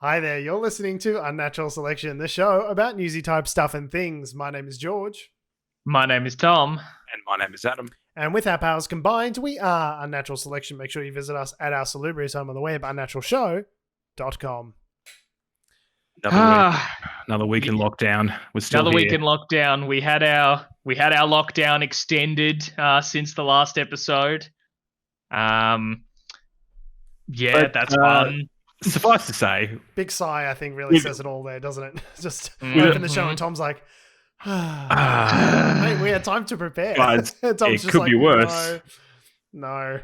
Hi there, you're listening to Unnatural Selection, the show about newsy type stuff and things. My name is George. My name is Tom. And my name is Adam. And with our powers combined, we are Unnatural Selection. Make sure you visit us at our salubrious home on the web, unnaturalshow.com. Another week in lockdown. We're still Another here. week in lockdown. We had our lockdown extended since the last episode. That's fun. Suffice to say, Big sigh, I think, really says it all there, doesn't it? Just open the show and Tom's like, mate, we had time to prepare. Guys, Tom's it just could like, be worse. No.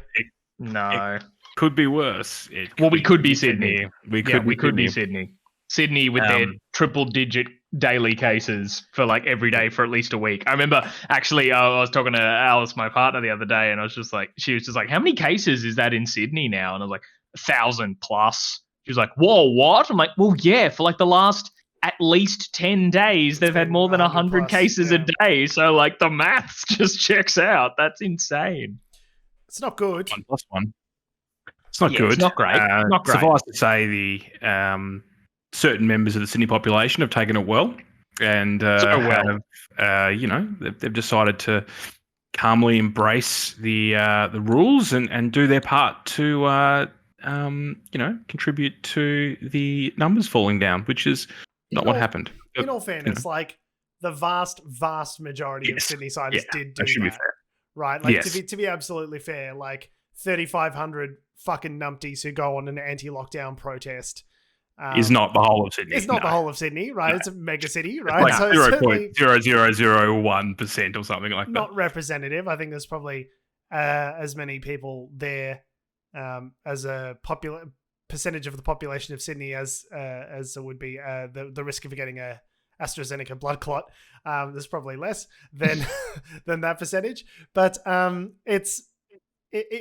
No. Could be worse. We could be Sydney. We could be Sydney. Sydney with their triple-digit daily cases for like every day for at least a week. I remember actually I was talking to Alice, my partner, the other day, and she was just like, how many cases is that in Sydney now? And I was like, 1,000 plus. She was like, whoa, what? I'm like, well, yeah, for like the last at least 10 days, they've had more than 100 plus, cases a day. So like the maths just checks out. That's insane. It's not good. 1+1. It's not good. It's not great. Not great. Suffice to say, the certain members of the Sydney population have taken it well, and they've decided to calmly embrace the rules and do their part to contribute to the numbers falling down, which is not what happened. In all fairness, like the vast majority of Sydney-siders did do that. Be that, fair. right? Like to be absolutely fair, like 3,500 fucking numpties who go on an anti-lockdown protest is not the whole of Sydney. It's not the whole of Sydney, right? No. It's a mega city, right? It's like 0.0001% or something like that. Not representative. I think there's probably as many people there as a percentage of the population of Sydney as there would be the risk of getting a AstraZeneca blood clot. There's probably less than than that percentage, but it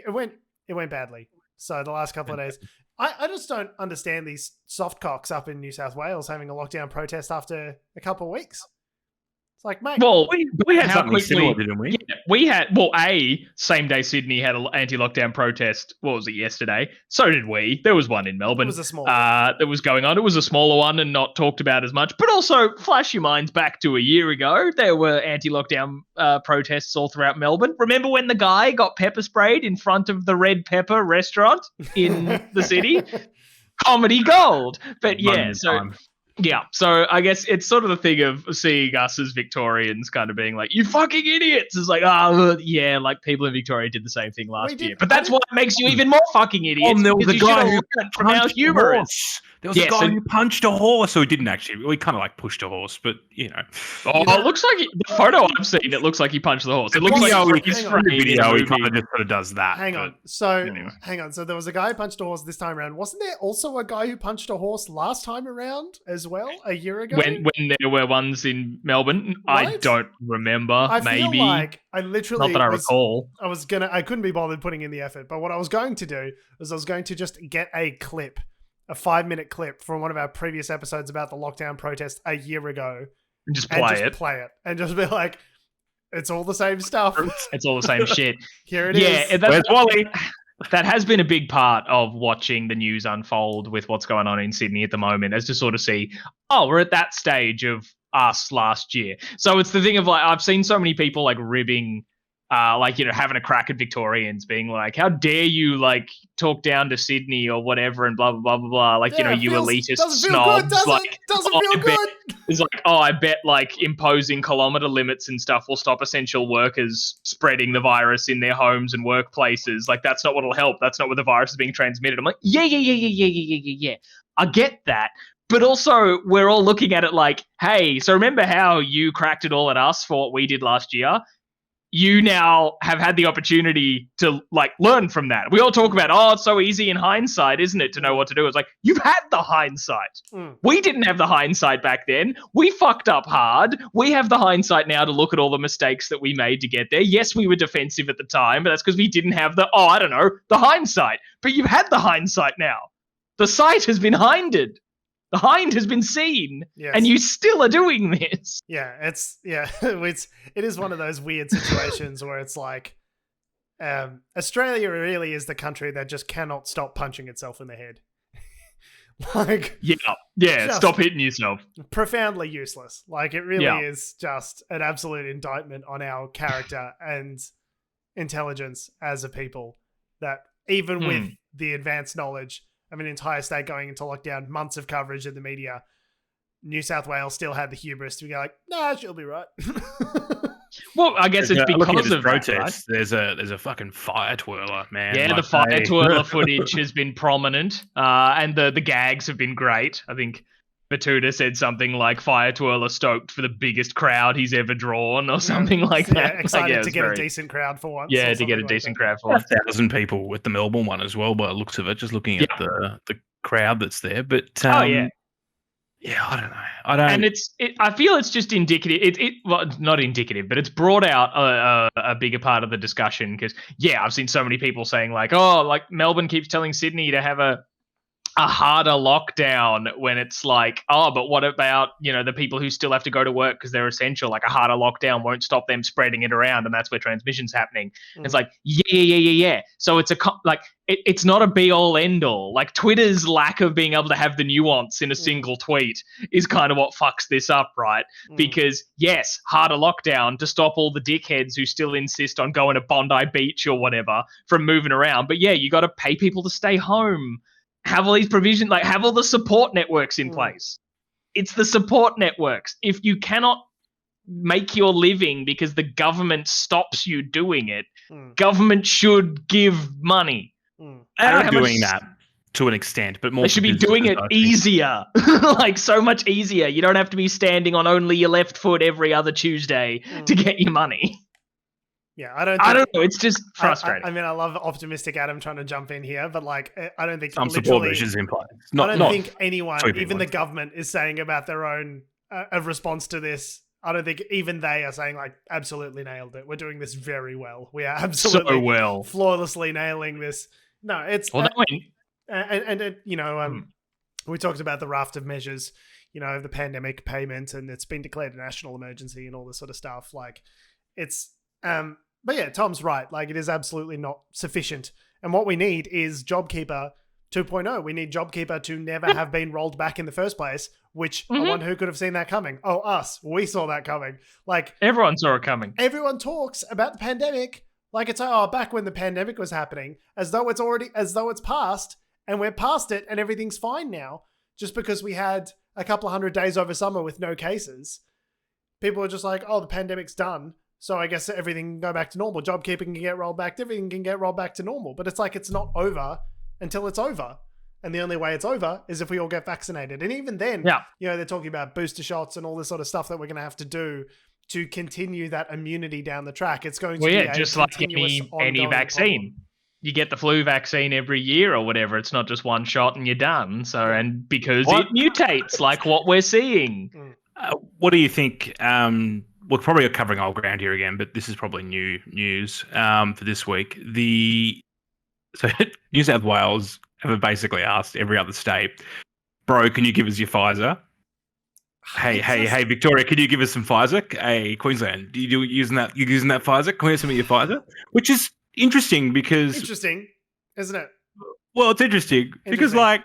went badly. So the last couple of days, I just don't understand these soft cocks up in New South Wales having a lockdown protest after a couple of weeks. It's like, mate. Well, we had something similar, didn't we? Yeah, we had, same day Sydney had an anti-lockdown protest. What was it, yesterday? So did we. There was one in Melbourne. It was a small one. That was going on. It was a smaller one and not talked about as much. But also, flash your minds back to a year ago. There were anti-lockdown protests all throughout Melbourne. Remember when the guy got pepper sprayed in front of the Red Pepper restaurant in the city? Comedy gold. But yeah, so I guess it's sort of the thing of seeing us as Victorians kind of being like, you fucking idiots. It's like, like people in Victoria did the same thing last year. But that's what makes you even more fucking idiots. There was a guy who from our humorous. There was a guy who punched a horse, so he didn't actually. We kind of like pushed a horse, but you know. It looks like the photo I've seen. It looks like he punched the horse. It looks like he's video. He kind of just sort of does that. Hang on. So there was a guy who punched a horse this time around. Wasn't there also a guy who punched a horse last time around as well, a year ago? When there were ones in Melbourne, right? I don't remember. Feel like I literally not that I recall. I couldn't be bothered putting in the effort, but what I was going to do was I was going to just get a 5-minute clip from one of our previous episodes about the lockdown protest a year ago. And just play it. And just be like, it's all the same stuff. It's all the same shit. Here it is. Yeah, where's Wally? That has been a big part of watching the news unfold with what's going on in Sydney at the moment, is to sort of see, we're at that stage of us last year. So it's the thing of like, I've seen so many people like ribbing, having a crack at Victorians, being like, how dare you like talk down to Sydney or whatever and blah, blah, blah, blah, blah. Like, you elitist snobs. Doesn't feel good. It's like, I bet like imposing kilometre limits and stuff will stop essential workers spreading the virus in their homes and workplaces. Like, that's not what'll help. That's not where the virus is being transmitted. I'm like, yeah. I get that. But also, we're all looking at it like, hey, so remember how you cracked it all at us for what we did last year? You now have had the opportunity to like learn from that. We all talk about, it's so easy in hindsight, isn't it, to know what to do? It's like, you've had the hindsight. We didn't have the hindsight back then. We fucked up hard. We have the hindsight now to look at all the mistakes that we made to get there. Yes, we were defensive at the time, but that's because we didn't have the hindsight. But you've had the hindsight now. The sight has been hinded. The hind has been seen, and you still are doing this. Yeah, it is one of those weird situations where it's like, Australia really is the country that just cannot stop punching itself in the head. Like, yeah. Stop hitting yourself. Profoundly useless. Like, it really Yeah. is just an absolute indictment on our character and intelligence as a people. That even with the advanced knowledge of an entire state going into lockdown, months of coverage in the media, New South Wales still had the hubris to be like, nah, she'll be right. Well, I guess it's because of protests. That, right? There's a fucking fire twirler, man. Yeah, like, the fire twirler footage has been prominent, and the gags have been great. I think Batuta said something like "fire twirler stoked for the biggest crowd he's ever drawn" or something like that. Yeah, excited to get very, a decent crowd for once. Yeah, to get a decent crowd for once. once. 1,000 people with the Melbourne one as well, by the looks of it. Just looking at the crowd that's there, but yeah, I don't know. And I feel it's just indicative. Well, not indicative, but it's brought out a bigger part of the discussion because, I've seen so many people saying like, oh, like Melbourne keeps telling Sydney to have a harder lockdown when it's like, oh, but what about, the people who still have to go to work because they're essential? Like a harder lockdown won't stop them spreading it around, and that's where transmission's happening. It's like, yeah. So it's it's not a be all end all. Like Twitter's lack of being able to have the nuance in a single tweet is kind of what fucks this up, right? Because yes, harder lockdown to stop all the dickheads who still insist on going to Bondi Beach or whatever from moving around. But yeah, you got to pay people to stay home. Have all these provisions, like have all the support networks in place. It's the support networks. If you cannot make your living because the government stops you doing it, government should give money. They are doing that to an extent, but more. They should be doing it easier, like so much easier. You don't have to be standing on only your left foot every other Tuesday to get your money. Yeah, I don't know. It's just frustrating. I mean, I love optimistic Adam trying to jump in here, but like, I don't think some support measures in place. I don't think anyone, even the government, is saying about their own response to this. I don't think even they are saying like, absolutely nailed it. We're doing this very well. We are absolutely flawlessly nailing this. No, it's we talked about the raft of measures, the pandemic payment, and it's been declared a national emergency and all this sort of stuff. Like, it's but yeah, Tom's right. Like, it is absolutely not sufficient. And what we need is JobKeeper 2.0. We need JobKeeper to never have been rolled back in the first place, which I wonder who could have seen that coming. Oh, us. We saw that coming. Like, everyone saw it coming. Everyone talks about the pandemic like it's back when the pandemic was happening, as though it's past, and we're past it and everything's fine now. Just because we had a couple of 100 days over summer with no cases, people are just like, oh, the pandemic's done. So I guess everything can go back to normal. JobKeeper can get rolled back. Everything can get rolled back to normal. But it's like it's not over until it's over. And the only way it's over is if we all get vaccinated. And even then, they're talking about booster shots and all this sort of stuff that we're going to have to do to continue that immunity down the track. It's going to be just like any vaccine. Problem. You get the flu vaccine every year or whatever. It's not just one shot and you're done. So, and because it mutates like what we're seeing. What do you think? We're probably covering old ground here again, but this is probably new news for this week. So New South Wales have basically asked every other state, bro, can you give us your Pfizer? Hey, Victoria, can you give us some Pfizer? Hey, Queensland, you using that Pfizer? Can we have some of your Pfizer? Which is interesting because... Interesting, isn't it? Well, it's interesting because, like,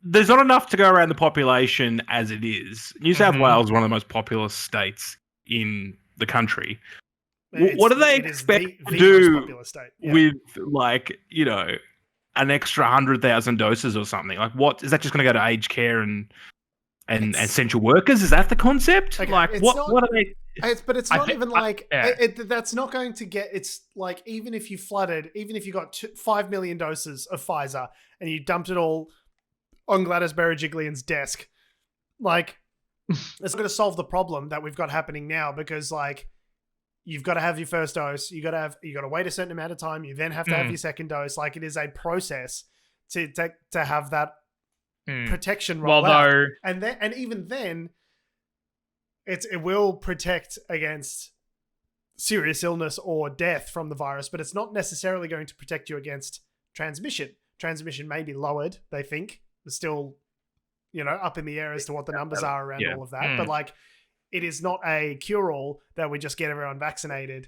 there's not enough to go around the population as it is. New South Wales is one of the most populous states in the country. What do they expect to do with, like, an extra 100,000 doses or something? Like, what is that just going to go to aged care and essential workers? Is that the concept? Okay, like, what are they? It's not even like that's not going to get. It's like even if you got 5 million doses of Pfizer and you dumped it all on Gladys Berejiklian's desk, like, it's going to solve the problem that we've got happening now, because like, you've got to have your first dose, you got to wait a certain amount of time, you then have to have your second dose. Like, it is a process to have that protection roll out. And even then, it will protect against serious illness or death from the virus, but it's not necessarily going to protect you against transmission. Transmission may be lowered, they think. It's still, up in the air as to what the numbers are around all of that. But like, it is not a cure-all that we just get everyone vaccinated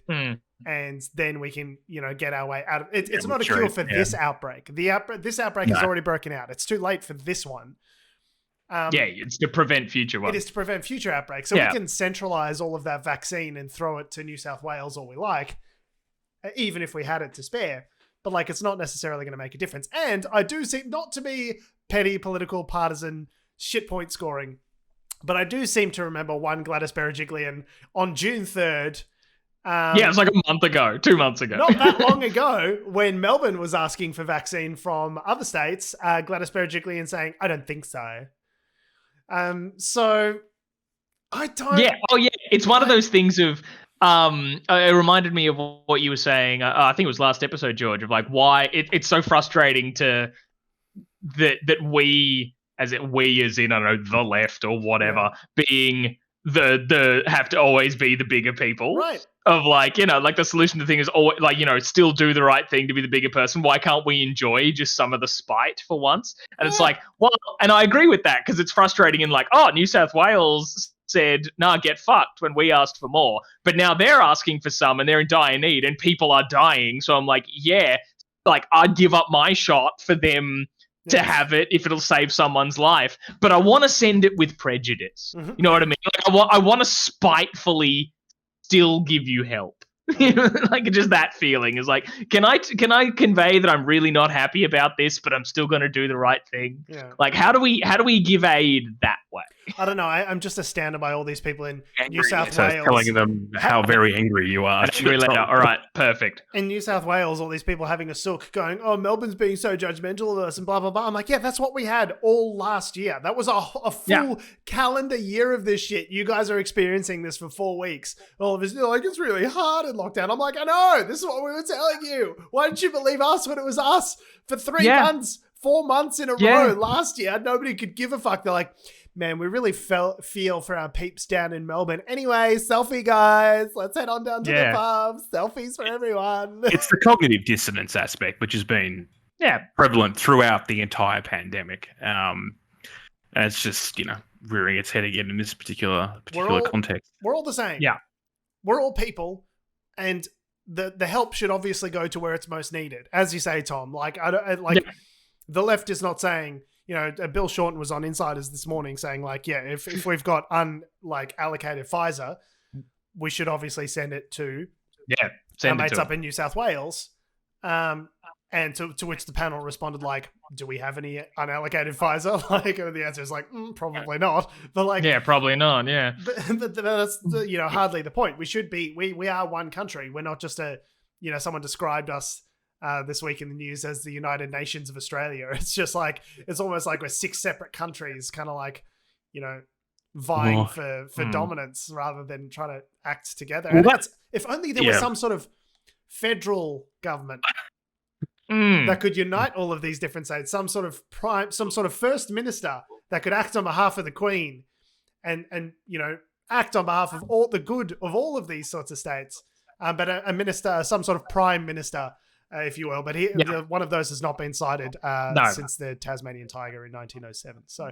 and then we can, get our way out of it. It's not a true. cure for this outbreak. This outbreak has already broken out. It's too late for this one. It's to prevent future ones. It is to prevent future outbreaks. So we can centralize all of that vaccine and throw it to New South Wales all we like, even if we had it to spare. But like, it's not necessarily going to make a difference. And I do seem not to be petty, political, partisan, shit point scoring, but I do seem to remember one Gladys Berejiklian on June 3rd. It was like a month ago, 2 months ago. Not that long ago, when Melbourne was asking for vaccine from other states, Gladys Berejiklian saying, "I don't think so." So I don't. Yeah. Oh, yeah. It's one of those things of. It reminded me of what you were saying. I think it was last episode, George, of like why it's so frustrating that we as in I don't know, the left or whatever, being the have to always be the bigger people, right? Of like, like the solution to the thing is always like, still do the right thing to be the bigger person. Why can't we enjoy just some of the spite for once? And it's like, well, and I agree with that because it's frustrating and like, oh, New South Wales said, nah, get fucked when we asked for more. But now they're asking for some and they're in dire need and people are dying. So I'm like, yeah, like I'd give up my shot for them to have it if it'll save someone's life. But I want to send it with prejudice. Mm-hmm. You know what I mean? Like, I want to spitefully still give you help. Like just that feeling is like, can I convey that I'm really not happy about this, but I'm still going to do the right thing? Yeah. Like how do we give aid that way? I don't know. I'm just astounded by all these people in New South Wales telling them how very angry you are. Angry letter. All right, perfect. In New South Wales, all these people having a sook going, "Oh, Melbourne's being so judgmental of us," and blah blah blah. I'm like, yeah, that's what we had all last year. That was a full calendar year of this shit. You guys are experiencing this for 4 weeks. All of us, like, it's really hard in lockdown. I'm like, I know. This is what we were telling you. Why didn't you believe us when it was us for 3 months, 4 months in a row last year? Nobody could give a fuck. They're like, man, we really feel for our peeps down in Melbourne. Anyway, selfie, guys. Let's head on down to the pub. Selfies for everyone. It's the cognitive dissonance aspect, which has been prevalent throughout the entire pandemic. And it's just, rearing its head again in this particular context. We're all the same. Yeah. We're all people. And the help should obviously go to where it's most needed. As you say, Tom, like, the left is not saying, Bill Shorten was on Insiders this morning saying like, if we've got allocated Pfizer, we should obviously send it to our mates up in New South Wales. And to which the panel responded like, do we have any unallocated Pfizer? Like, the answer is like, probably not. But like, probably not. Yeah, but that's hardly the point. We should be. We are one country. We're not just someone described us this week in the news as the United Nations of Australia. It's just like, it's almost like we're 6 separate countries, kind of like, vying for dominance rather than trying to act together. And that's, if only there was some sort of federal government that could unite all of these different states, some sort of first minister that could act on behalf of the Queen and act on behalf of all the good of all of these sorts of states. But a minister, some sort of prime minister, if you will, but one of those has not been cited since the Tasmanian tiger in 1907. So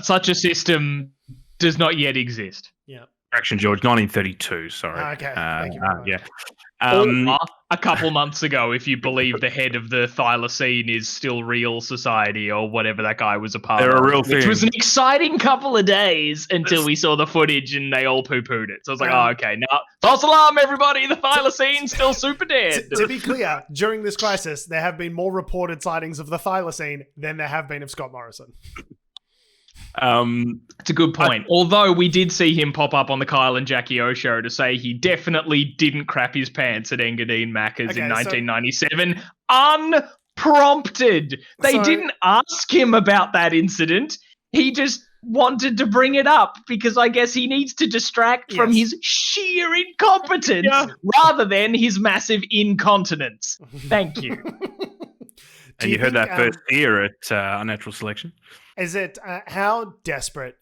such a system does not yet exist. Yeah. Correction, George, 1932. Sorry. Okay. Thank you very much. A couple months ago, if you believe the head of the thylacine is still real society or whatever that guy was a part They're of. a real thing. Which was an exciting couple of days until we saw the footage and they all poo-pooed it. So I was like, okay, now, false alarm, everybody, the thylacine's still super dead. To be clear, during this crisis, there have been more reported sightings of the thylacine than there have been of Scott Morrison. It's a good point. Although we did see him pop up on the Kyle and Jackie O show to say he definitely didn't crap his pants at Engadine Macca's in 1997. Unprompted. They didn't ask him about that incident. He just wanted to bring it up because I guess he needs to distract from his sheer incompetence rather than his massive incontinence. Thank you. And you heard that first here at Unnatural Selection. Is it, how desperate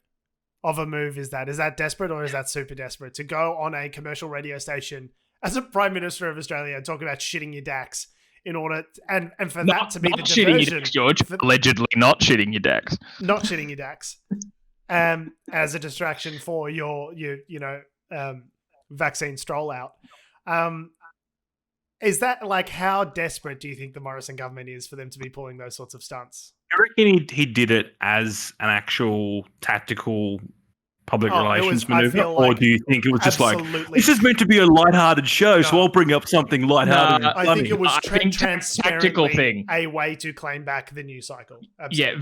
of a move is that? Is that desperate or is that super desperate to go on a commercial radio station as a Prime Minister of Australia and talk about shitting your dacks in order and for that to be the diversion? Not shitting your dacks, George. Allegedly not shitting your dacks. Not shitting your dacks. As a distraction for your vaccine stroll out. Is that like how desperate do you think the Morrison government is for them to be pulling those sorts of stunts? I reckon he did it as an actual tactical public relations maneuver, or do you think it was just like, this is meant to be a lighthearted show, so I'll bring up something lighthearted and funny? I think it was tactical thing, a way to claim back the news cycle. Absolutely. Yeah,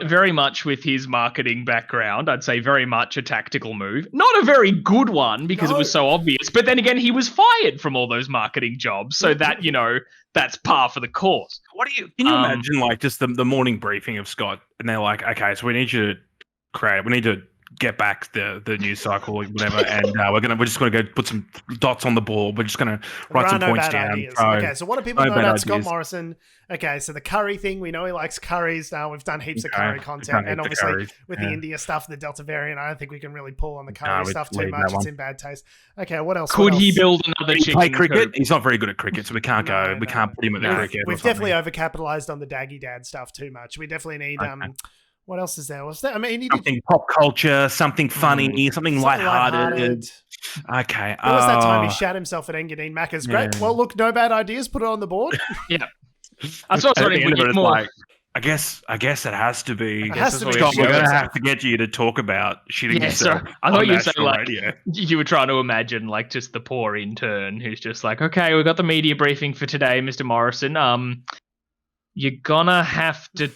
very much with his marketing background, I'd say very much a tactical move. Not a very good one because it was so obvious, but then again, he was fired from all those marketing jobs, so that, that's par for the course. Can you imagine like just the morning briefing of Scott, and they're like, okay, so we need to get back the news cycle or whatever, and we're just gonna go put some dots on the board. We're just gonna write some points down. Okay, so what do people know about Scott Morrison? Okay, so the curry thing, we know he likes curries. Now we've done heaps of curry content, and obviously with the India stuff, the Delta variant, I don't think we can really pull on the curry stuff too much. It's in bad taste. Okay, what else? Could he build another chicken? Play cricket? He's not very good at cricket, so we can't go. We can't put him at the cricket. We've definitely overcapitalized on the Daggy Dad stuff too much. We definitely need what else is there? I mean, something pop culture, something funny, something lighthearted. Okay. What was that time he shat himself at Engadine Macca's? Great. Well, look, no bad ideas. Put it on the board. Yeah. That's what sort of more. Like, I guess it has to be. Scott, we're going to have to get you to talk about shitting yourself. I thought you were saying like you were trying to imagine like just the poor intern who's just like, okay, we got the media briefing for today, Mr. Morrison. You're gonna have to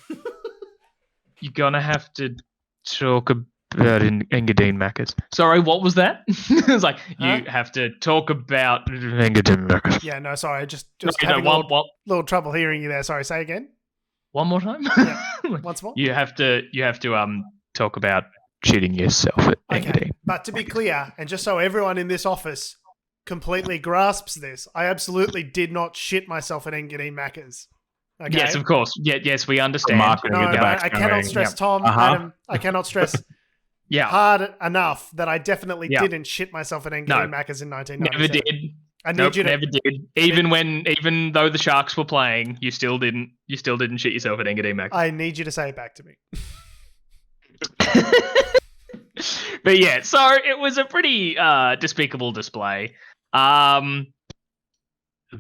talk about Engadine Macca's. Sorry, what was that? It's like, you have to talk about Engadine Macca's. Yeah, no, sorry. Just having a little trouble hearing you there. Sorry, say again. One more time? Yeah. Once more? You have to talk about shitting yourself at Engadine. But to be clear, and just so everyone in this office completely grasps this, I absolutely did not shit myself at Engadine Macca's. Okay. Yes, of course. Yes, we understand. I cannot stress, Tom, Adam, I cannot stress hard enough that I definitely didn't shit myself at Engadine Macca's in 1997. Never did. Even though the Sharks were playing, you still didn't shit yourself at Engadine Macca's. I need you to say it back to me. But yeah, so it was a pretty despicable display.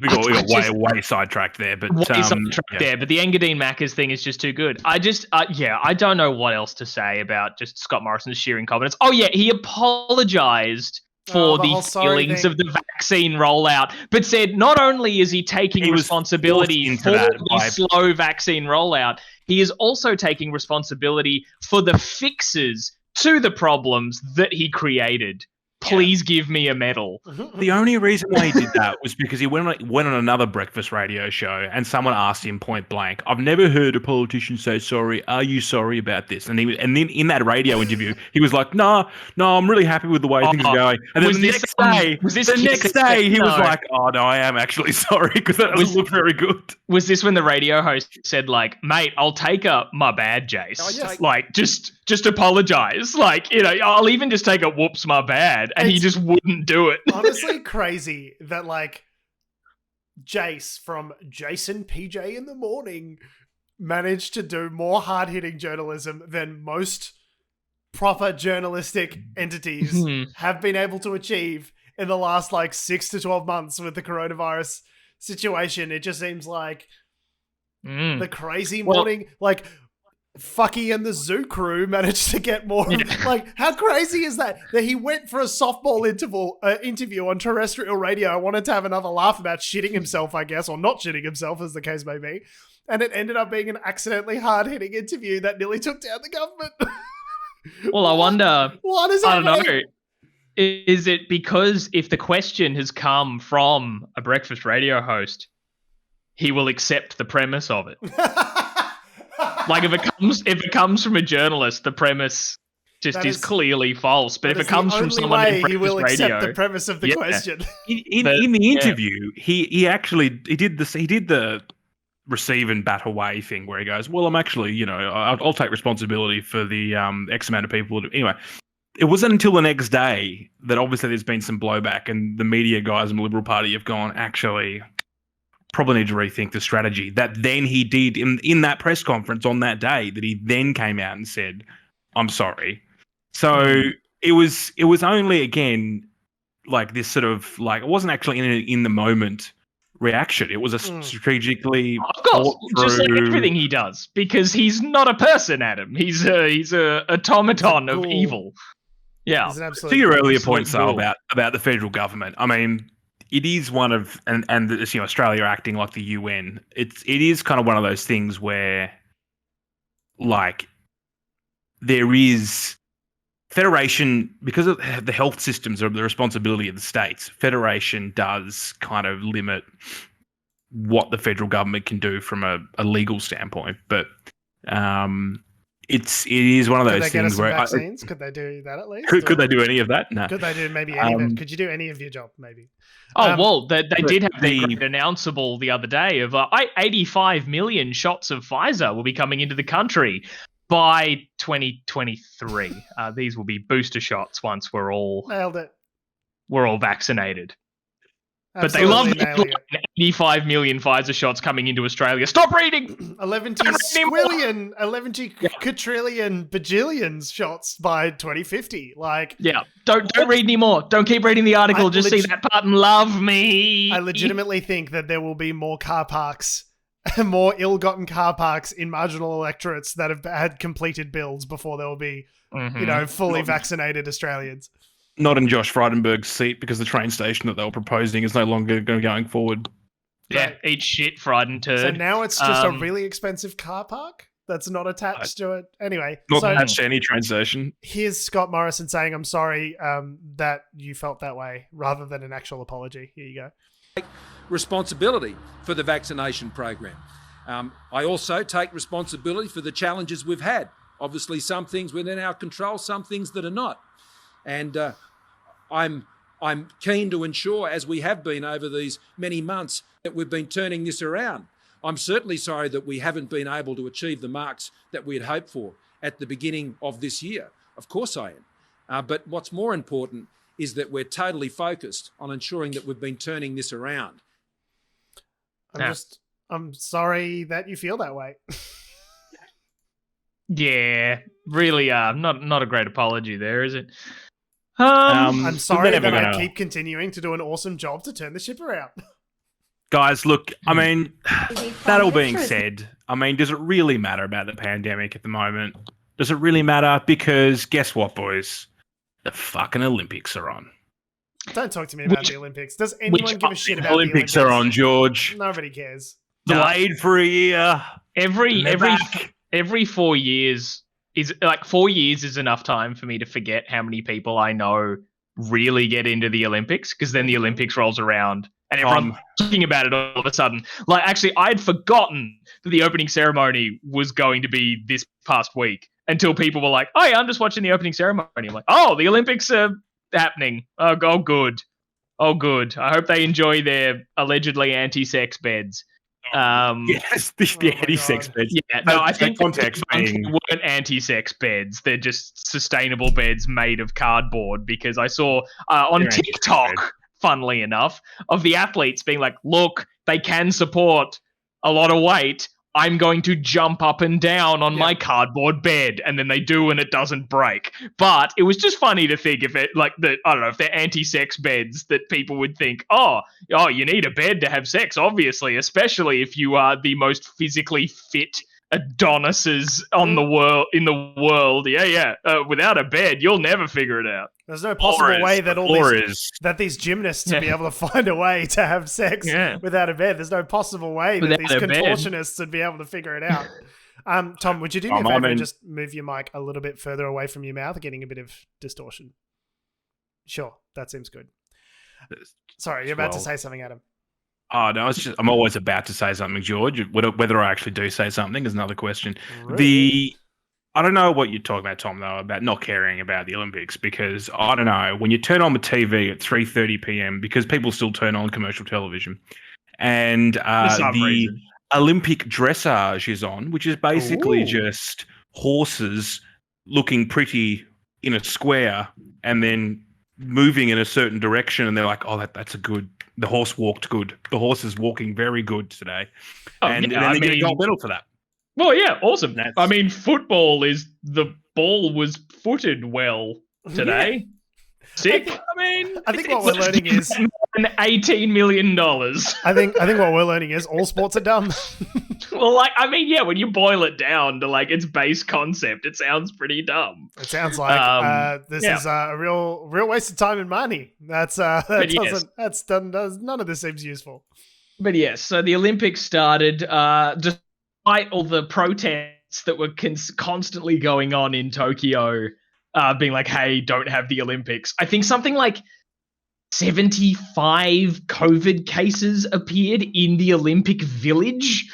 We got way sidetracked there, but but the Engadine Macca's thing is just too good. I don't know what else to say about just Scott Morrison's sheer incompetence. Oh yeah, he apologized for the feelings of the vaccine rollout, but said not only is he taking responsibility for the slow vaccine rollout, he is also taking responsibility for the fixes to the problems that he created. Please give me a medal. The only reason why he did that was because he went on another breakfast radio show and someone asked him point blank, I've never heard a politician say sorry. Are you sorry about this? And then in that radio interview, he was like, no, I'm really happy with the way things are going. And then the next day, he was like, oh, no, I am actually sorry because that doesn't look very good. Was this when the radio host said like, mate, I'll take my bad, Jace. Oh, yes. Like, just apologize. Like, I'll even just take a whoops, my bad. And he just wouldn't do it. Honestly crazy that like Jace from Jason PJ in the Morning managed to do more hard-hitting journalism than most proper journalistic entities have been able to achieve in the last like 6 to 12 months with the coronavirus situation. It just seems like the crazy morning, like Fucky and the Zoo Crew managed to get more. Like, how crazy is that? That he went for a softball interview on terrestrial radio. I wanted to have another laugh about shitting himself, I guess, or not shitting himself, as the case may be. And it ended up being an accidentally hard-hitting interview that nearly took down the government. Well, I wonder. What is happening? I don't know. Is it because if the question has come from a breakfast radio host, he will accept the premise of it? Like if it comes from a journalist, the premise just is clearly false. But if it comes from someone in breakfast he will radio, accept the premise of the question. In the interview, he did the receive and bat away thing where he goes, well, I'm actually, I'll take responsibility for the X amount of people. Anyway, it wasn't until the next day that obviously there's been some blowback and the media guys in the Liberal Party have gone, actually, probably need to rethink the strategy. That then he did in that press conference on that day, that he then came out and said, I'm sorry. So it was only, again, like this sort of, like, it wasn't actually in the moment reaction. It was a strategically, of course, just like everything he does, because he's not a person, Adam. He's a automaton of evil. Yeah. To your earlier points, though, about the federal government, I mean, it is one of, and Australia acting like the UN. It is kind of one of those things where, like, there is federation, because of the health systems are the responsibility of the states. Federation does kind of limit what the federal government can do from a legal standpoint, but it is one of those things where vaccines. Could they do that at least? Could they do any of that? No. Could they do maybe any of it? Could you do any of your job? Maybe. They did have the great announceable the other day of 85 million shots of Pfizer will be coming into the country by 2023. These will be booster shots once we're all nailed it. We're all vaccinated. Absolutely, but they love the 85 million Pfizer shots coming into Australia. Stop reading! 11 quadrillion bajillions shots by 2050. Don't read anymore. Don't keep reading the article. Just see that part and love me. I legitimately think that there will be more car parks, more ill-gotten car parks in marginal electorates that have had completed builds before there will be, fully vaccinated Australians. Not in Josh Frydenberg's seat, because the train station that they were proposing is no longer going forward. Yeah, eat shit, Fryden turd. So now it's just a really expensive car park that's not attached to it. Anyway. Not attached to any train station. Here's Scott Morrison saying, I'm sorry that you felt that way, rather than an actual apology. Here you go. Take responsibility for the vaccination program. I also take responsibility for the challenges we've had. Obviously, some things within our control, some things that are not. And I'm keen to ensure, as we have been over these many months, that we've been turning this around. I'm certainly sorry that we haven't been able to achieve the marks that we had hoped for at the beginning of this year. Of course I am. But what's more important is that we're totally focused on ensuring that we've been turning this around. I'm sorry that you feel that way. Yeah, really, not a great apology there, is it? I'm sorry that I keep continuing to do an awesome job to turn the ship around. Guys, look, I mean, that all being said, I mean, does it really matter about the pandemic at the moment? Does it really matter? Because guess what, boys? The fucking Olympics are on. Don't talk to me about the Olympics. Does anyone give a shit about the Olympics? The Olympics are on, George. Nobody cares. Delayed for a year. Every 4 years is 4 years is enough time for me to forget how many people I know really get into the Olympics, because then the Olympics rolls around and everyone's talking about it all of a sudden. Actually, I'd forgotten that the opening ceremony was going to be this past week until people were like, "Oh, yeah, I'm just watching the opening ceremony." I'm like, "Oh, the Olympics are happening. Oh, good. Oh, good. I hope they enjoy their allegedly anti-sex beds." Yes, the anti-sex beds. Yeah, no, I think context they weren't anti-sex beds. They're just sustainable beds made of cardboard, because I saw on TikTok, funnily enough, of the athletes being like, look, they can support a lot of weight. I'm going to jump up and down on my cardboard bed, and then they do, and it doesn't break. But it was just funny to think if it, I don't know, if they're anti-sex beds, that people would think, oh, you need a bed to have sex, obviously, especially if you are the most physically fit Adonises in the world. Without a bed, you'll never figure it out. There's no possible way that these gymnasts would be able to find a way to have sex without a bed. There's no possible way that these contortionists would be able to figure it out. Tom, would you do me a favor and just move your mic a little bit further away from your mouth, getting a bit of distortion? Sure, that seems good. Sorry, you're about to say something, Adam. Oh, no, I'm always about to say something, George. Whether I actually do say something is another question. Really? I don't know what you're talking about, Tom, though, about not caring about the Olympics, because I don't know, when you turn on the TV at 3:30 p.m, because people still turn on commercial television, and the Olympic dressage is on, which is basically just horses looking pretty in a square and then moving in a certain direction, and they're like, oh, that's a good, the horse walked good. The horse is walking very good today. And then they get a gold medal for that. Well, yeah, awesome. Football is, the ball was footed well today. Sick. I think what we're learning is $18 million. I think what we're learning is all sports are dumb. Well, when you boil it down to esse base concept, it sounds pretty dumb. It sounds like this is a real waste of time and money. None of this seems useful. But yes, so the Olympics started despite all the protests that were constantly going on in Tokyo, being like, hey, don't have the Olympics. I think something like 75 COVID cases appeared in the Olympic Village.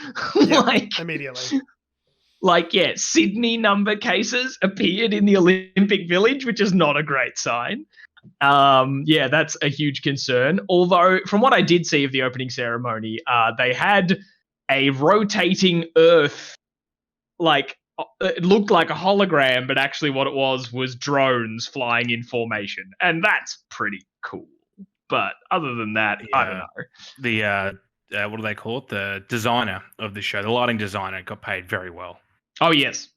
Immediately. Sydney number cases appeared in the Olympic Village, which is not a great sign. That's a huge concern. Although, from what I did see of the opening ceremony, they had a rotating Earth, it looked like a hologram, but actually what it was drones flying in formation. And that's pretty cool. But other than that, I don't know. The, what do they call it? The designer of the show, the lighting designer, got paid very well. Oh, yes.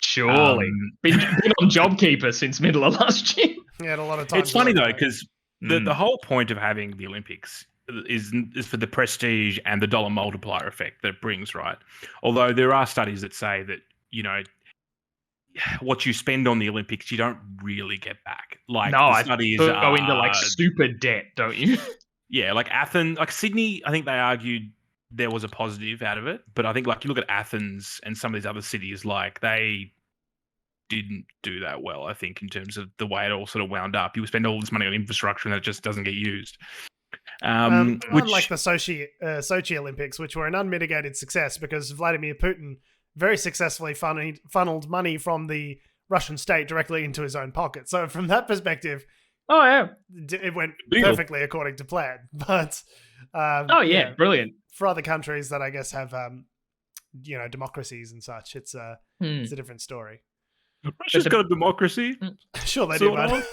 Surely. Been on JobKeeper since middle of last year. He had a lot of time. It's funny, though, because the whole point of having the Olympics is for the prestige and the dollar multiplier effect that it brings, right? Although there are studies that say that, what you spend on the Olympics, you don't really get back. Studies go into super debt, don't you? Yeah, Athens, Sydney, I think they argued there was a positive out of it. But I think you look at Athens and some of these other cities, they didn't do that well, I think, in terms of the way it all sort of wound up. You spend all this money on infrastructure and it just doesn't get used. Unlike the Sochi Olympics, which were an unmitigated success because Vladimir Putin very successfully funneled money from the Russian state directly into his own pocket. So from that perspective, it went perfectly according to plan. But brilliant. For other countries that I guess have democracies and such, it's a different story. Russia's got a democracy. Sure they do, bud.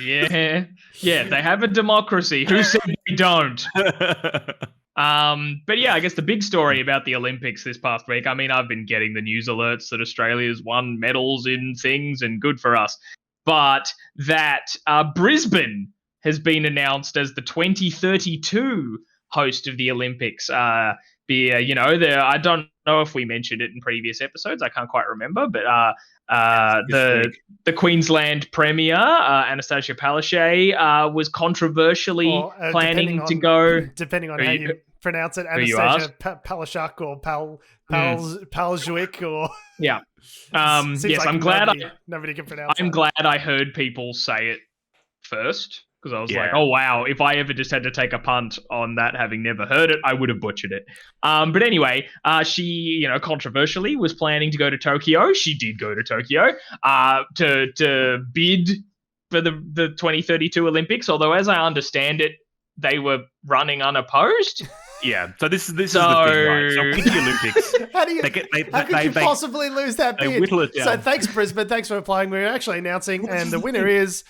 Yeah, they have a democracy. Who said they don't? But I guess the big story about the Olympics this past week, I've been getting the news alerts that Australia's won medals in things and good for us, but that Brisbane has been announced as the 2032 host of the Olympics. I don't know if we mentioned it in previous episodes. I can't quite remember, but the Queensland Premier Annastacia Palaszczuk was controversially planning to go. Depending on how you pronounce it, Annastacia Palaszczuk or Palaszczuk or yes. Like I'm glad nobody can pronounce. I'm glad I heard people say it first. Because I was like, oh, wow, if I ever just had to take a punt on that, having never heard it, I would have butchered it. But anyway, she, controversially was planning to go to Tokyo. She did go to Tokyo to bid for the 2032 Olympics, although as I understand it, they were running unopposed. Yeah, so this is the thing, right? So with the Olympics, how could you possibly lose that bid? They whittle it down. So thanks, Brisbane. Thanks for applying. We're actually announcing, and the winner is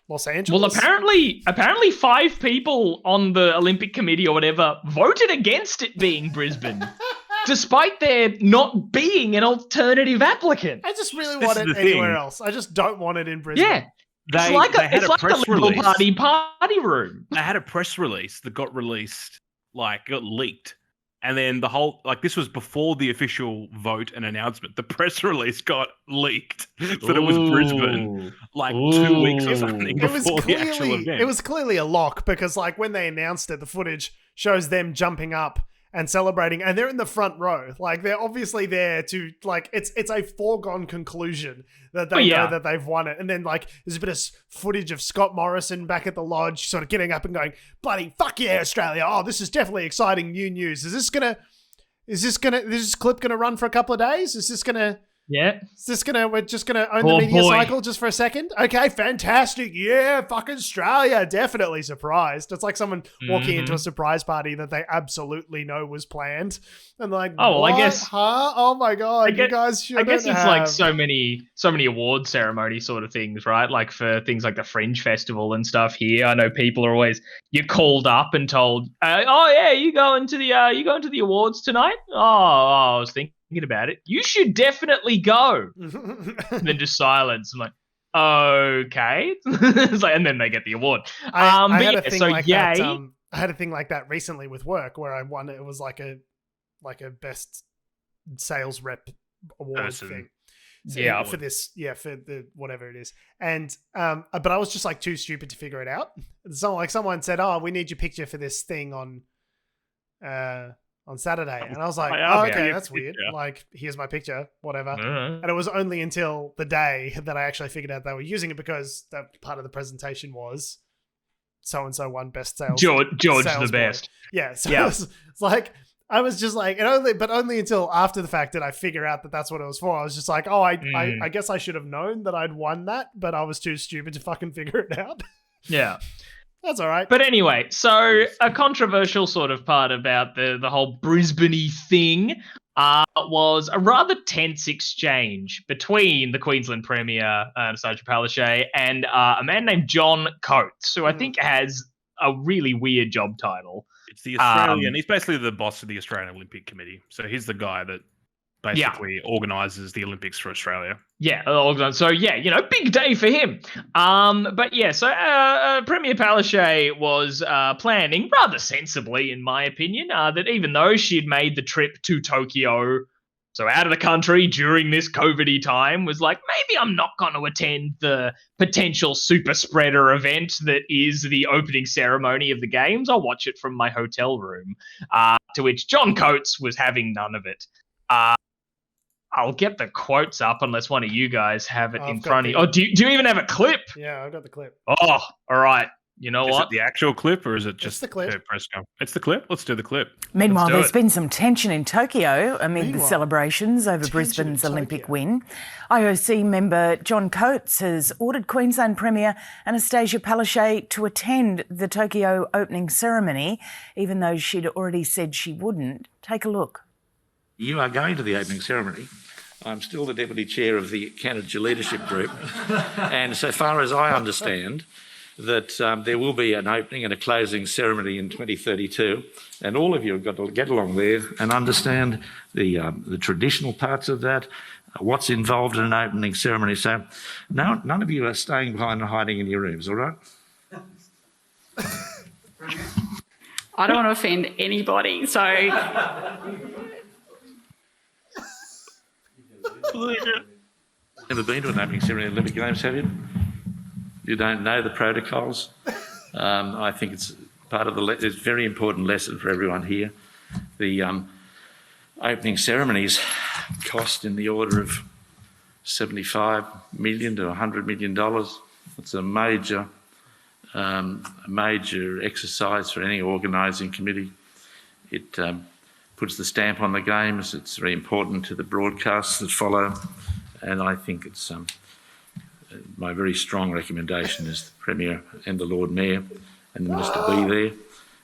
Los Angeles. Well, apparently 5 people on the Olympic Committee or whatever voted against it being Brisbane, despite there not being an alternative applicant. I just really want it anywhere else. I just don't want it in Brisbane. Yeah. It's like a Liberal Party room. They had a press release that got released, got leaked. And then the whole, this was before the official vote and announcement. The press release got leaked that it was Brisbane, 2 weeks or something before the actual event. It was clearly a lock because, when they announced it, the footage shows them jumping up and celebrating, and they're in the front row. They're obviously there to, it's a foregone conclusion that they know that they've won it. And then, there's a bit of footage of Scott Morrison back at the lodge sort of getting up and going, bloody fuck yeah, Australia. Oh, this is definitely exciting new news. Is this clip gonna run for a couple of days? Is this gonna... Yeah. We're just gonna own the media cycle just for a second? Okay, fantastic. Yeah, fucking Australia. Definitely surprised. It's like someone walking into a surprise party that they absolutely know was planned. And like, oh, well, what? I guess. Huh? Oh my God, you guys shouldn't I guess it's so many award ceremony sort of things, right? For things like the Fringe Festival and stuff here. I know people are always, you're called up and told, oh yeah, you going to the awards tonight? Oh, I was thinking about it. You should definitely go. And then just silence. I'm like, okay. It's like, and then they get the award. I had a but thing so like yay. that. I had a thing like that recently with work where I won. It was like a best sales rep award thing. So Yeah. for this, for the whatever it is, and but I was just like too stupid to figure it out. So like someone said, "Oh, we need your picture for this thing on Saturday," and I was like, "Oh, okay, that's weird." Like, here's my picture, whatever. And it was only until the day that I actually figured out they were using it, because that part of the presentation was so and so won best sales. George sales the best. Yeah, so it's like. I was just like, only until after the fact did I figure out that that's what it was for. I was just like, oh, I guess I should have known that I'd won that, but I was too stupid to fucking figure it out. Yeah. That's all right. But anyway, so a controversial sort of part about the whole Brisbane-y thing was a rather tense exchange between the Queensland Premier Annastacia Palaszczuk and a man named John Coates, who I think has a really weird job title. It's the Australian. He's basically the boss of the Australian Olympic Committee. So he's the guy that basically organises the Olympics for Australia. Yeah. So big day for him. But yeah, so Premier Palaszczuk was planning rather sensibly, in my opinion, that even though she'd made the trip to Tokyo, so out of the country during this COVID-y time, was like, maybe I'm not going to attend the potential super spreader event that is the opening ceremony of the games. I'll watch it from my hotel room. To which John Coates was having none of it. I'll get the quotes up unless one of you guys have it in front of you. Oh, do you even have a clip? Yeah, I've got the clip. Oh, all right. You know what? Is it the actual clip, or is it just the clip? Her press conference? It's the clip. Let's do the clip. Meanwhile, there's been some tension in Tokyo amid the celebrations over Brisbane's Olympic win. IOC member John Coates has ordered Queensland Premier Annastacia Palaszczuk to attend the Tokyo opening ceremony, even though she'd already said she wouldn't. Take a look. You are going to the opening ceremony. I'm still the Deputy Chair of the Candidate Leadership Group. And so far as I understand, that there will be an opening and a closing ceremony in 2032, and all of you have got to get along there and understand the traditional parts of that, what's involved in an opening ceremony. So none of you are staying behind and hiding in your rooms, all right? I don't want to offend anybody, so... Never been to an opening ceremony at Olympic Games, have you? You don't know the protocols. I think it's part of it's a very important lesson for everyone here. The opening ceremonies cost in the order of $75 million to $100 million. It's a major exercise for any organising committee. It puts the stamp on the games. It's very important to the broadcasts that follow, and I think it's my very strong recommendation is the Premier and the Lord Mayor and the Minister be there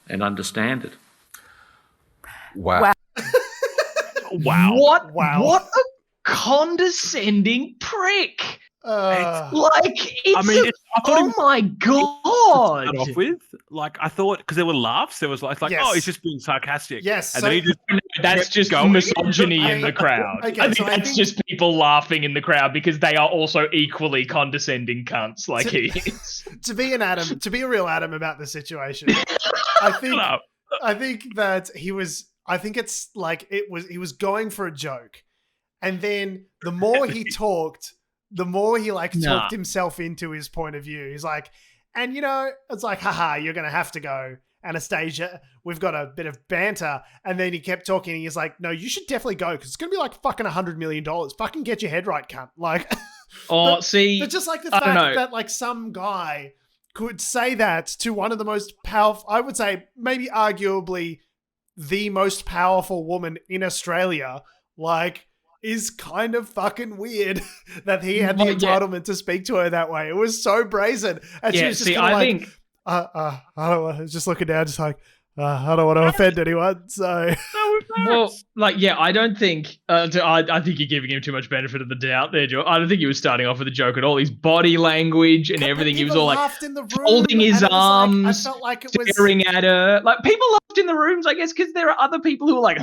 and understand it. Wow. What a condescending prick. Oh my god! To start off with, I thought, because there were laughs, there was like, yes. Oh, he's just being sarcastic. Yes, and then he just that's just misogyny in the crowd. Okay, I think that's just people laughing in the crowd because they are also equally condescending cunts, like he is. To be a real Adam about the situation, I think that he was. I think it's like he was going for a joke, and then the more he talked, the more he talked himself into his point of view. He's like, and it's like, haha, you're going to have to go, Anastasia. We've got a bit of banter. And then he kept talking. And he's like, no, you should definitely go because it's going to be like fucking $100 million. Fucking get your head right, cunt. Like, but just like the fact that some guy could say that to one of the most powerful, I would say maybe arguably the most powerful woman in Australia, is kind of fucking weird that he had the entitlement to speak to her that way. It was so brazen. And she was just I don't know, just looking down, just like, I don't want to offend anyone. So, I don't think, I think you're giving him too much benefit of the doubt there, Joe. I don't think he was starting off with a joke at all. His body language and everything, he was all holding his arms, I felt like it was staring at her. People laughed in the rooms, I guess, because there are other people who are like,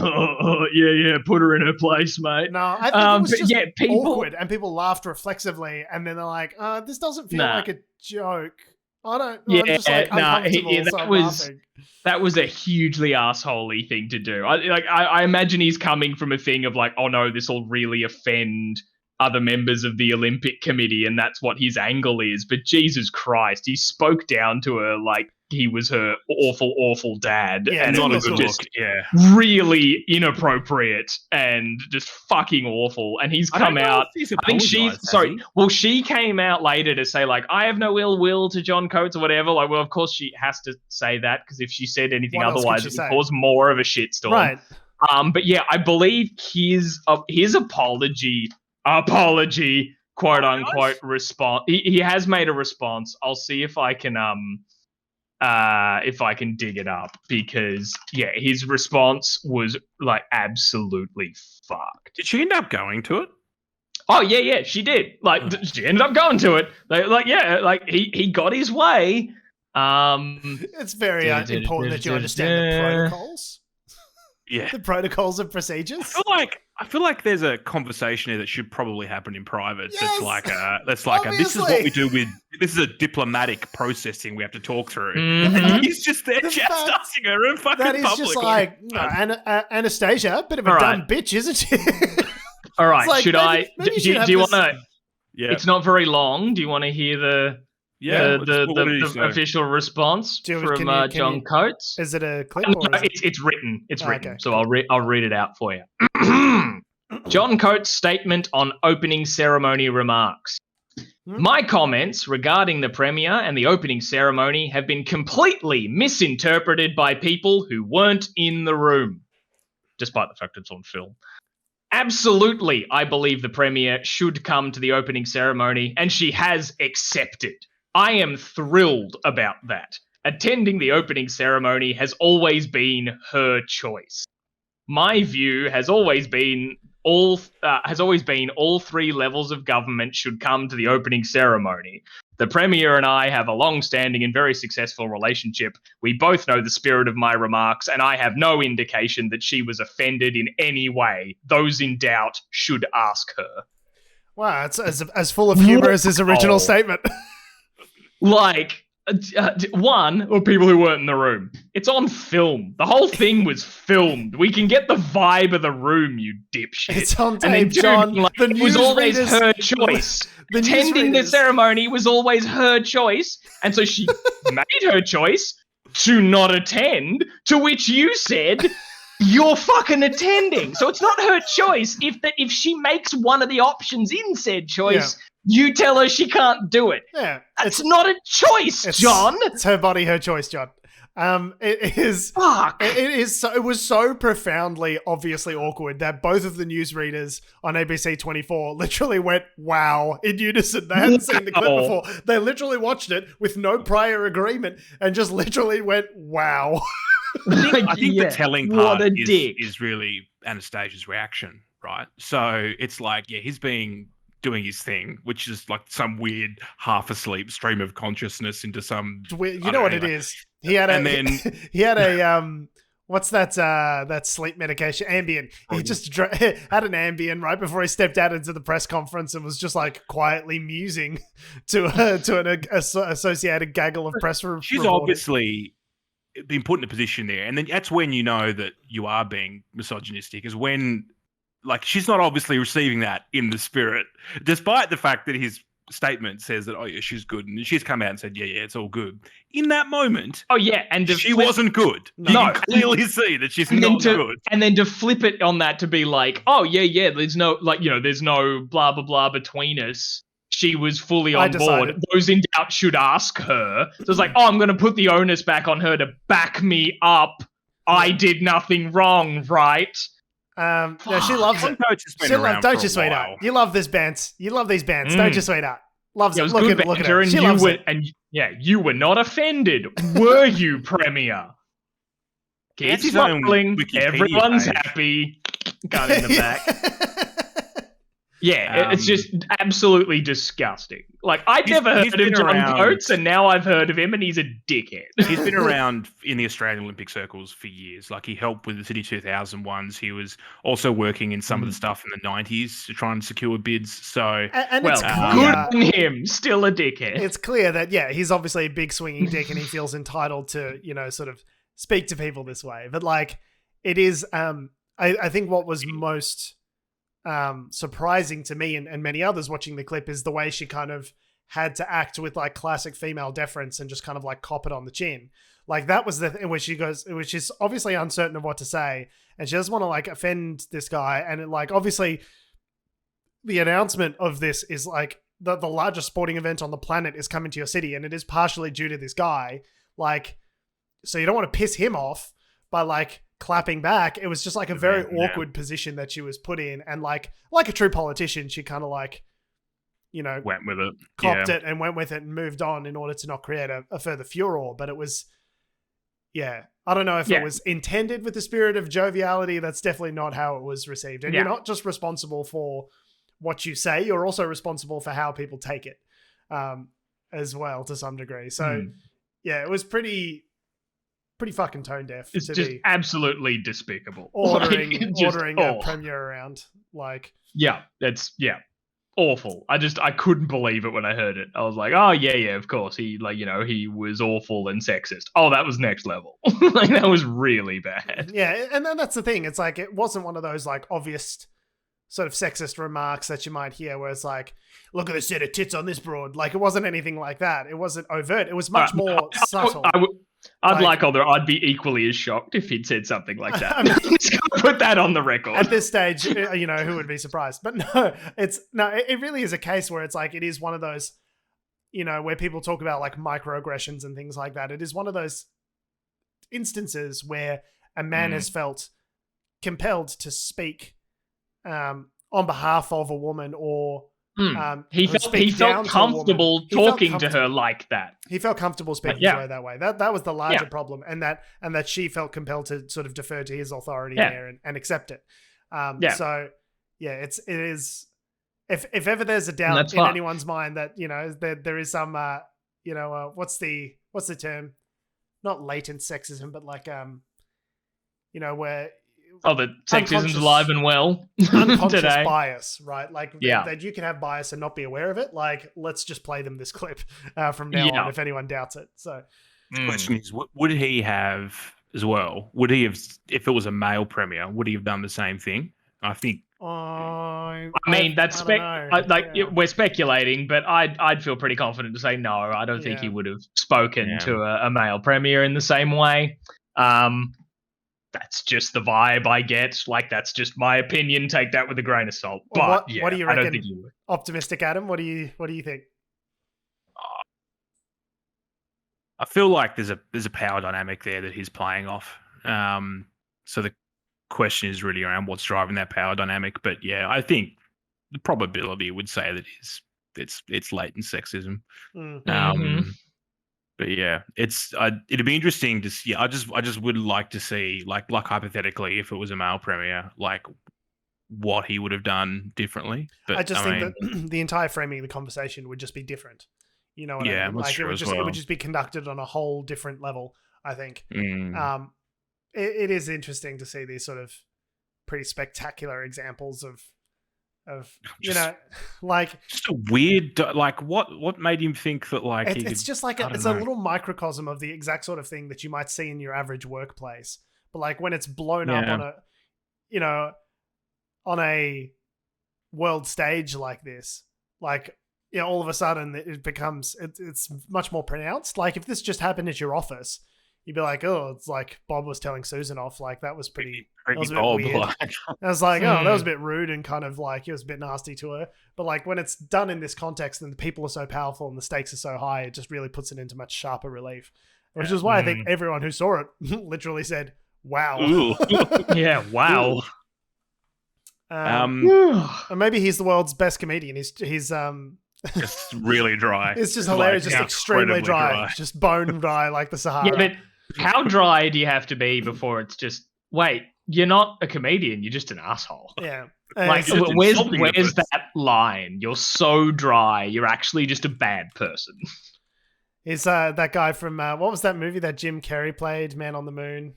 yeah, put her in her place, mate. No, I think it was just people, awkward, and people laughed reflexively, and then they're like, this doesn't feel like a joke. I don't. Yeah, I'm just like uncomfortable, so I'm laughing. That was a hugely assholey thing to do. I imagine he's coming from a thing of like, oh no, this will really offend other members of the Olympic Committee, and that's what his angle is. But Jesus Christ, he spoke down to her like he was her awful dad. Yeah, and not it a was good just look. Yeah. really inappropriate and just fucking awful. And he's come out. I think she came out later to say like, I have no ill will to John Coates or whatever. Like, well, of course she has to say that, because if she said anything otherwise, it would cause more of a shitstorm. Right. But yeah, I believe his apology, quote unquote, response. He has made a response. I'll see if I can dig it up, because yeah, his response was like absolutely fucked. Did she end up going to it? Oh yeah, she did. Like she ended up going to it. He got his way. It's very important that you understand the protocols. Yeah, the protocols and procedures. I feel like there's a conversation here that should probably happen in private. Yes, This is what we do with. This is a diplomatic processing we have to talk through. Mm-hmm. And he's just there chastising her in fucking that is public. Just like Anastacia, a bit of a dumb bitch, isn't she? All right, like, should maybe do you want to? Yeah, it's not very long. Do you want to hear the official response from John Coates? Is it a clip? No, it's written. It's written. Okay. So I'll read it out for you. John Coates' statement on opening ceremony remarks. My comments regarding the Premier and the opening ceremony have been completely misinterpreted by people who weren't in the room, despite the fact it's on film. Absolutely, I believe the Premier should come to the opening ceremony, and she has accepted. I am thrilled about that. Attending the opening ceremony has always been her choice. My view has always been all three levels of government should come to the opening ceremony. The Premier and I have a long-standing and very successful relationship. We both know the spirit of my remarks, and I have no indication that she was offended in any way. Those in doubt should ask her. Wow, it's as full of humor as his original statement. Like, one, or people who weren't in the room. It's on film. The whole thing was filmed. We can get the vibe of the room, you dipshit. It was always her choice. Attending the ceremony was always her choice. And so she made her choice to not attend, to which you said, you're fucking attending. So it's not her choice. If she makes one of the options in said choice, you tell her she can't do it. Yeah, that's not a choice, John. It's her body, her choice, John. It is. Fuck. It was so profoundly, obviously awkward that both of the newsreaders on ABC 24 literally went "wow" in unison. They hadn't seen the clip before. They literally watched it with no prior agreement and just literally went "wow." I think the telling part is really Anastasia's reaction, right? So it's like, yeah, he's doing his thing, which is like some weird half asleep stream of consciousness into some. You know what it is? He had a what's that sleep medication? Ambien. He just had an Ambien right before he stepped out into the press conference and was just like quietly musing to an associated gaggle of press reporters. She's obviously been put in a position there, and then that's when you know that you are being misogynistic, is when like she's not obviously receiving that in the spirit, despite the fact that his statement says that, oh yeah, she's good, and she's come out and said, yeah, it's all good. In that moment, and she wasn't good. You can clearly see that she's not good. And then to flip it on that to be like, oh yeah, there's no there's no blah blah blah between us. She was fully on board. Those in doubt should ask her. So it's like, oh, I'm going to put the onus back on her to back me up. I did nothing wrong, right? No, she loves it. Don't you, sweetheart? You love this bands. You love these bands, don't you, sweetheart? Loves it. Look at her. She loves it. And you were not offended, were you, Premier? Keep smiling. Everyone's happy. Gun in the back. Yeah, it's just absolutely disgusting. Like, I'd never heard of John Coates, and now I've heard of him, and he's a dickhead. He's been around in the Australian Olympic circles for years. Like, he helped with the Sydney 2000 ones. He was also working in some of the stuff in the 90s to try and secure bids. So, and well, it's clear, good on him. Still a dickhead. It's clear that, yeah, he's obviously a big swinging dick, and he feels entitled to, you know, sort of speak to people this way. But, like, it is, I think what was most surprising to me and many others watching the clip is the way she kind of had to act with like classic female deference and just kind of like cop it on the chin. Like, that was the thing where she goes, which is obviously uncertain of what to say, and she doesn't want to like offend this guy. And it, like, obviously the announcement of this is like the largest sporting event on the planet is coming to your city, and it is partially due to this guy. Like, so you don't want to piss him off by like clapping back. It was just like a very awkward position that she was put in, and like a true politician, she kind of like, you know, went with it, copped it and went with it and moved on in order to not create a further furor. But it was, yeah, I don't know if it was intended with the spirit of joviality. That's definitely not how it was received. And you're not just responsible for what you say, you're also responsible for how people take it as well to some degree. So yeah, it was pretty fucking tone deaf. It's just absolutely despicable. Ordering a premier around. Like, that's awful. I couldn't believe it when I heard it. I was like, oh yeah, of course. He, like, you know, he was awful and sexist. Oh, that was next level. Like, that was really bad. Yeah, and then that's the thing. It's like, it wasn't one of those like obvious sort of sexist remarks that you might hear where it's like, look at the set of tits on this broad. Like, it wasn't anything like that. It wasn't overt. It was much more subtle. I'd be equally as shocked if he'd said something like that. I mean, just gotta put that on the record. At this stage, you know, who would be surprised? But it really is a case where it's like, it is one of those, you know, where people talk about like microaggressions and things like that. It is one of those instances where a man has felt compelled to speak on behalf of a woman, or he felt comfortable talking to her like that. He felt comfortable speaking to her that way. That was the larger problem, and that she felt compelled to sort of defer to his authority there and accept it. So yeah, it is. If ever there's a doubt in anyone's mind that, you know, there is some you know, what's the term? Not latent sexism, but like you know, where that sexism's alive and well unconscious today. Bias, right? Like that you can have bias and not be aware of it. Like, let's just play them this clip from now on if anyone doubts it. So the question is, would he have as well? Would he have, if it was a male premier, would he have done the same thing? I think. I mean, we're speculating, but I'd feel pretty confident to say no. I don't think he would have spoken to a male premier in the same way. That's just the vibe I get. Like, that's just my opinion. Take that with a grain of salt. But what do you reckon? I don't think you would. Optimistic Adam, what do you think? I feel like there's a power dynamic there that he's playing off. So the question is really around what's driving that power dynamic. But yeah, I think the probability would say that it's latent sexism. But yeah, it'd be interesting to see. I just would like to see, like hypothetically, if it was a male premier, like what he would have done differently. But I just think that the entire framing of the conversation would just be different. You know what I mean? Like, it would just be conducted on a whole different level, I think. It is interesting to see these sort of pretty spectacular examples of you know, like, just a weird, like, what made him think that, like, it's just like it's a little microcosm of the exact sort of thing that you might see in your average workplace, but like when it's blown up on a, you know, on a world stage like this, like, you know, all of a sudden it becomes it's much more pronounced. Like, if this just happened at your office, you'd be like, oh, it's like Bob was telling Susan off. Like, that was pretty that was a bit weird. I was like, oh, that was a bit rude and kind of like, it was a bit nasty to her. But like, when it's done in this context and the people are so powerful and the stakes are so high, it just really puts it into much sharper relief. Which is why I think everyone who saw it literally said, wow. Yeah, wow. And maybe he's the world's best comedian. He's just really dry. It's just hilarious, just extremely dry. Just bone dry like the Sahara. Yeah, but how dry do you have to be before it's just, wait, you're not a comedian, you're just an asshole. Yeah. Like, just where's insulting the person. that line? You're so dry. You're actually just a bad person. Is that guy from what was that movie that Jim Carrey played, Man on the Moon?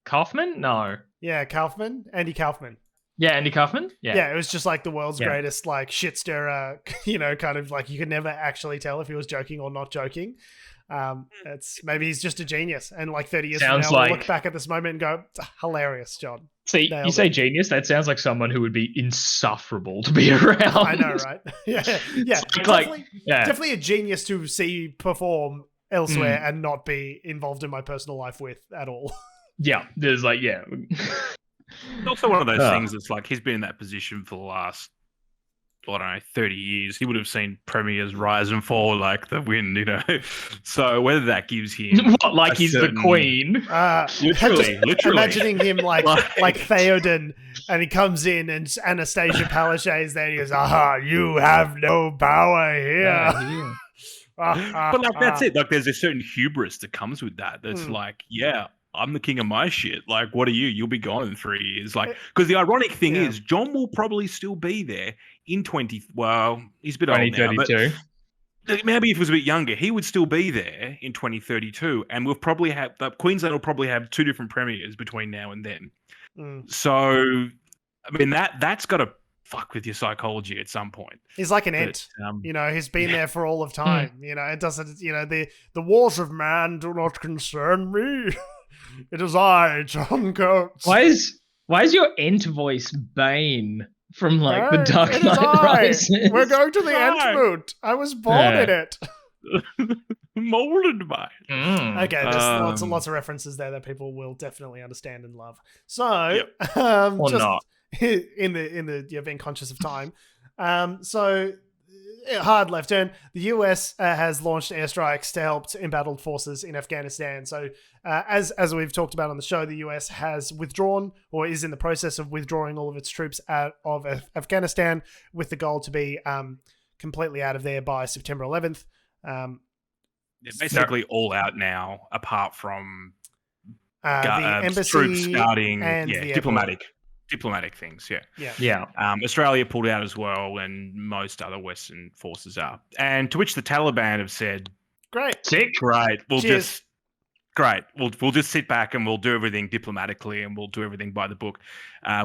Kaufman? No. Yeah, Kaufman, Andy Kaufman. Yeah, Andy Kaufman? Yeah, it was just like the world's Yeah. greatest like shit stirrer, kind of like you could never actually tell if he was joking or not joking. It's maybe he's just a genius, and like 30 years Sounds from now, we'll like- look back at this moment and go, hilarious, John. See, Nailed you say it. genius, that sounds like someone who would be insufferable to be around. I know, right? Yeah. Yeah. Definitely a genius to see perform elsewhere Mm. and not be involved in my personal life with at all. Yeah, there's like, yeah. It's also one of those things that's like he's been in that position for the last, I don't know, 30 years. He would have seen premiers rise and fall like the wind, So whether that gives him What, like he's certain- the queen? Literally. Imagining him like Theoden, and he comes in and Anastacia Palaszczuk is there and he goes, you have no power here. But like that's it. Like there's a certain hubris that comes with that. That's like, yeah, I'm the king of my shit. Like, what are you? You'll be gone in 3 years. Like, because the ironic thing is, John will probably still be there in he's a bit old now, but 2032. maybe if he was a bit younger, he would still be there in 2032, and we'll probably have Queensland will probably have 2 different premiers between now and then. So, I mean that's got to fuck with your psychology at some point. He's like an ant. He's been there for all of time. It doesn't. The wars of man do not concern me. It is I, John Coates. Why is your ent voice Bane from like the Dark It is Knight I. Rises? We're going to the ant moot. I was born in it. Molded by it. Okay, there's lots of references there that people will definitely understand and love. So, Or just not. in the being conscious of time. So, hard left turn. The US has launched airstrikes to help embattled forces in Afghanistan. So, as we've talked about on the show, the US has withdrawn or is in the process of withdrawing all of its troops out of Afghanistan, with the goal to be completely out of there by September 11th. They're basically all out now, apart from the embassy troops scouting, and the diplomatic things. Yeah. Australia pulled out as well, and most other Western forces are. And to which the Taliban have said, Great. Sick. "Great, we'll Cheers. just sit back and we'll do everything diplomatically and we'll do everything by the book,"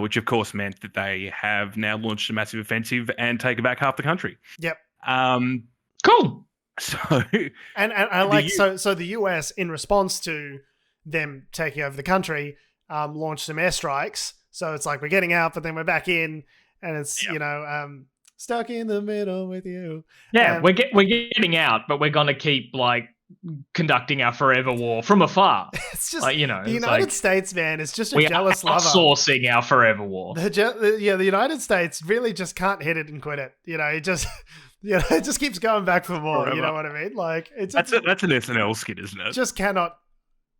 which of course meant that they have now launched a massive offensive and taken back half the country. Yep. Cool. So And I like so the US, in response to them taking over the country, launched some airstrikes. So it's like we're getting out, but then we're back in, and it's stuck in the middle with you. Yeah, we're getting out, but we're gonna keep like conducting our forever war from afar. It's just like, the United States, man, is just a we jealous are lover. outsourcing our forever war. The United States really just can't hit it and quit it. It just it just keeps going back for more. Forever. You know what I mean? Like that's an SNL skit, isn't it? just cannot.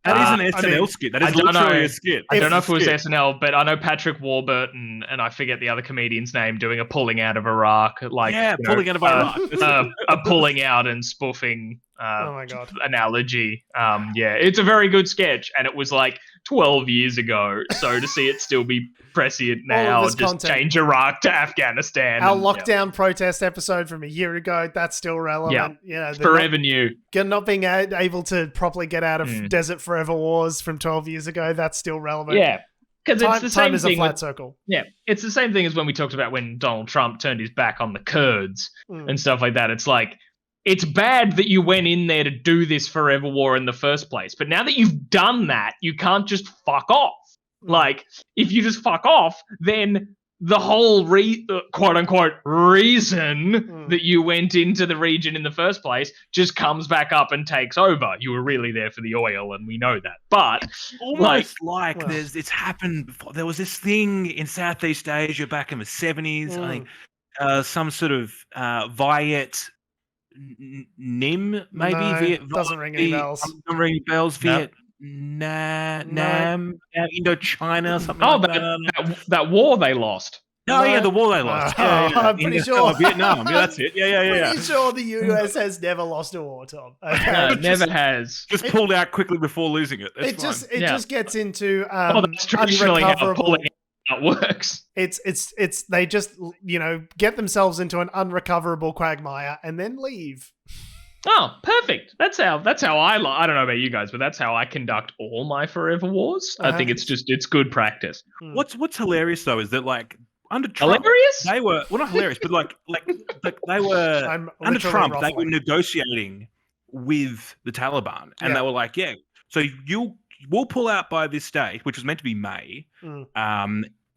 That is an SNL skit. That is literally a skit. I don't know if it was SNL, but I know Patrick Warburton and I forget the other comedian's name doing a pulling out of Iraq, like pulling out of Iraq. a pulling out and spoofing Oh my God. analogy. It's a very good sketch, and it was like 12 years ago. So to see it still be prescient now, this just content. change Iraq to Afghanistan. Our lockdown protest episode from a year ago, that's still relevant. Forever new. Not being able to properly get out of Desert Forever Wars from 12 years ago, that's still relevant. Yeah. Because it's the same time is thing. a flat circle. Yeah, it's the same thing as when we talked about when Donald Trump turned his back on the Kurds and stuff like that. It's like, it's bad that you went in there to do this forever war in the first place. But now that you've done that, you can't just fuck off. Like, if you just fuck off, then the whole quote unquote reason that you went into the region in the first place just comes back up and takes over. You were really there for the oil, and we know that. But almost like it's happened before. There was this thing in Southeast Asia back in the 70s. I think some sort of Viet Nim, maybe. No, doesn't ring any bells. Doesn't ring any bells. Viet Nam, Indochina, something like that. That war they lost. Oh, yeah, the war they lost. I'm pretty sure. Vietnam. Yeah, that's it. Yeah. Pretty sure the US has never lost a war, Tom. No, it never has. Just pulled out quickly before losing it. That's It just gets into that's traditionally how unrecoverable. pulling out works. It's they just get themselves into an unrecoverable quagmire and then leave. Oh, perfect. That's how I I don't know about you guys, but that's how I conduct all my forever wars. I think it's good practice. What's hilarious though is that like under Trump, Hilarious? they were not hilarious, but like they were under Trump, they were negotiating with the Taliban, and they were like, yeah, so we'll pull out by this date, which was meant to be May.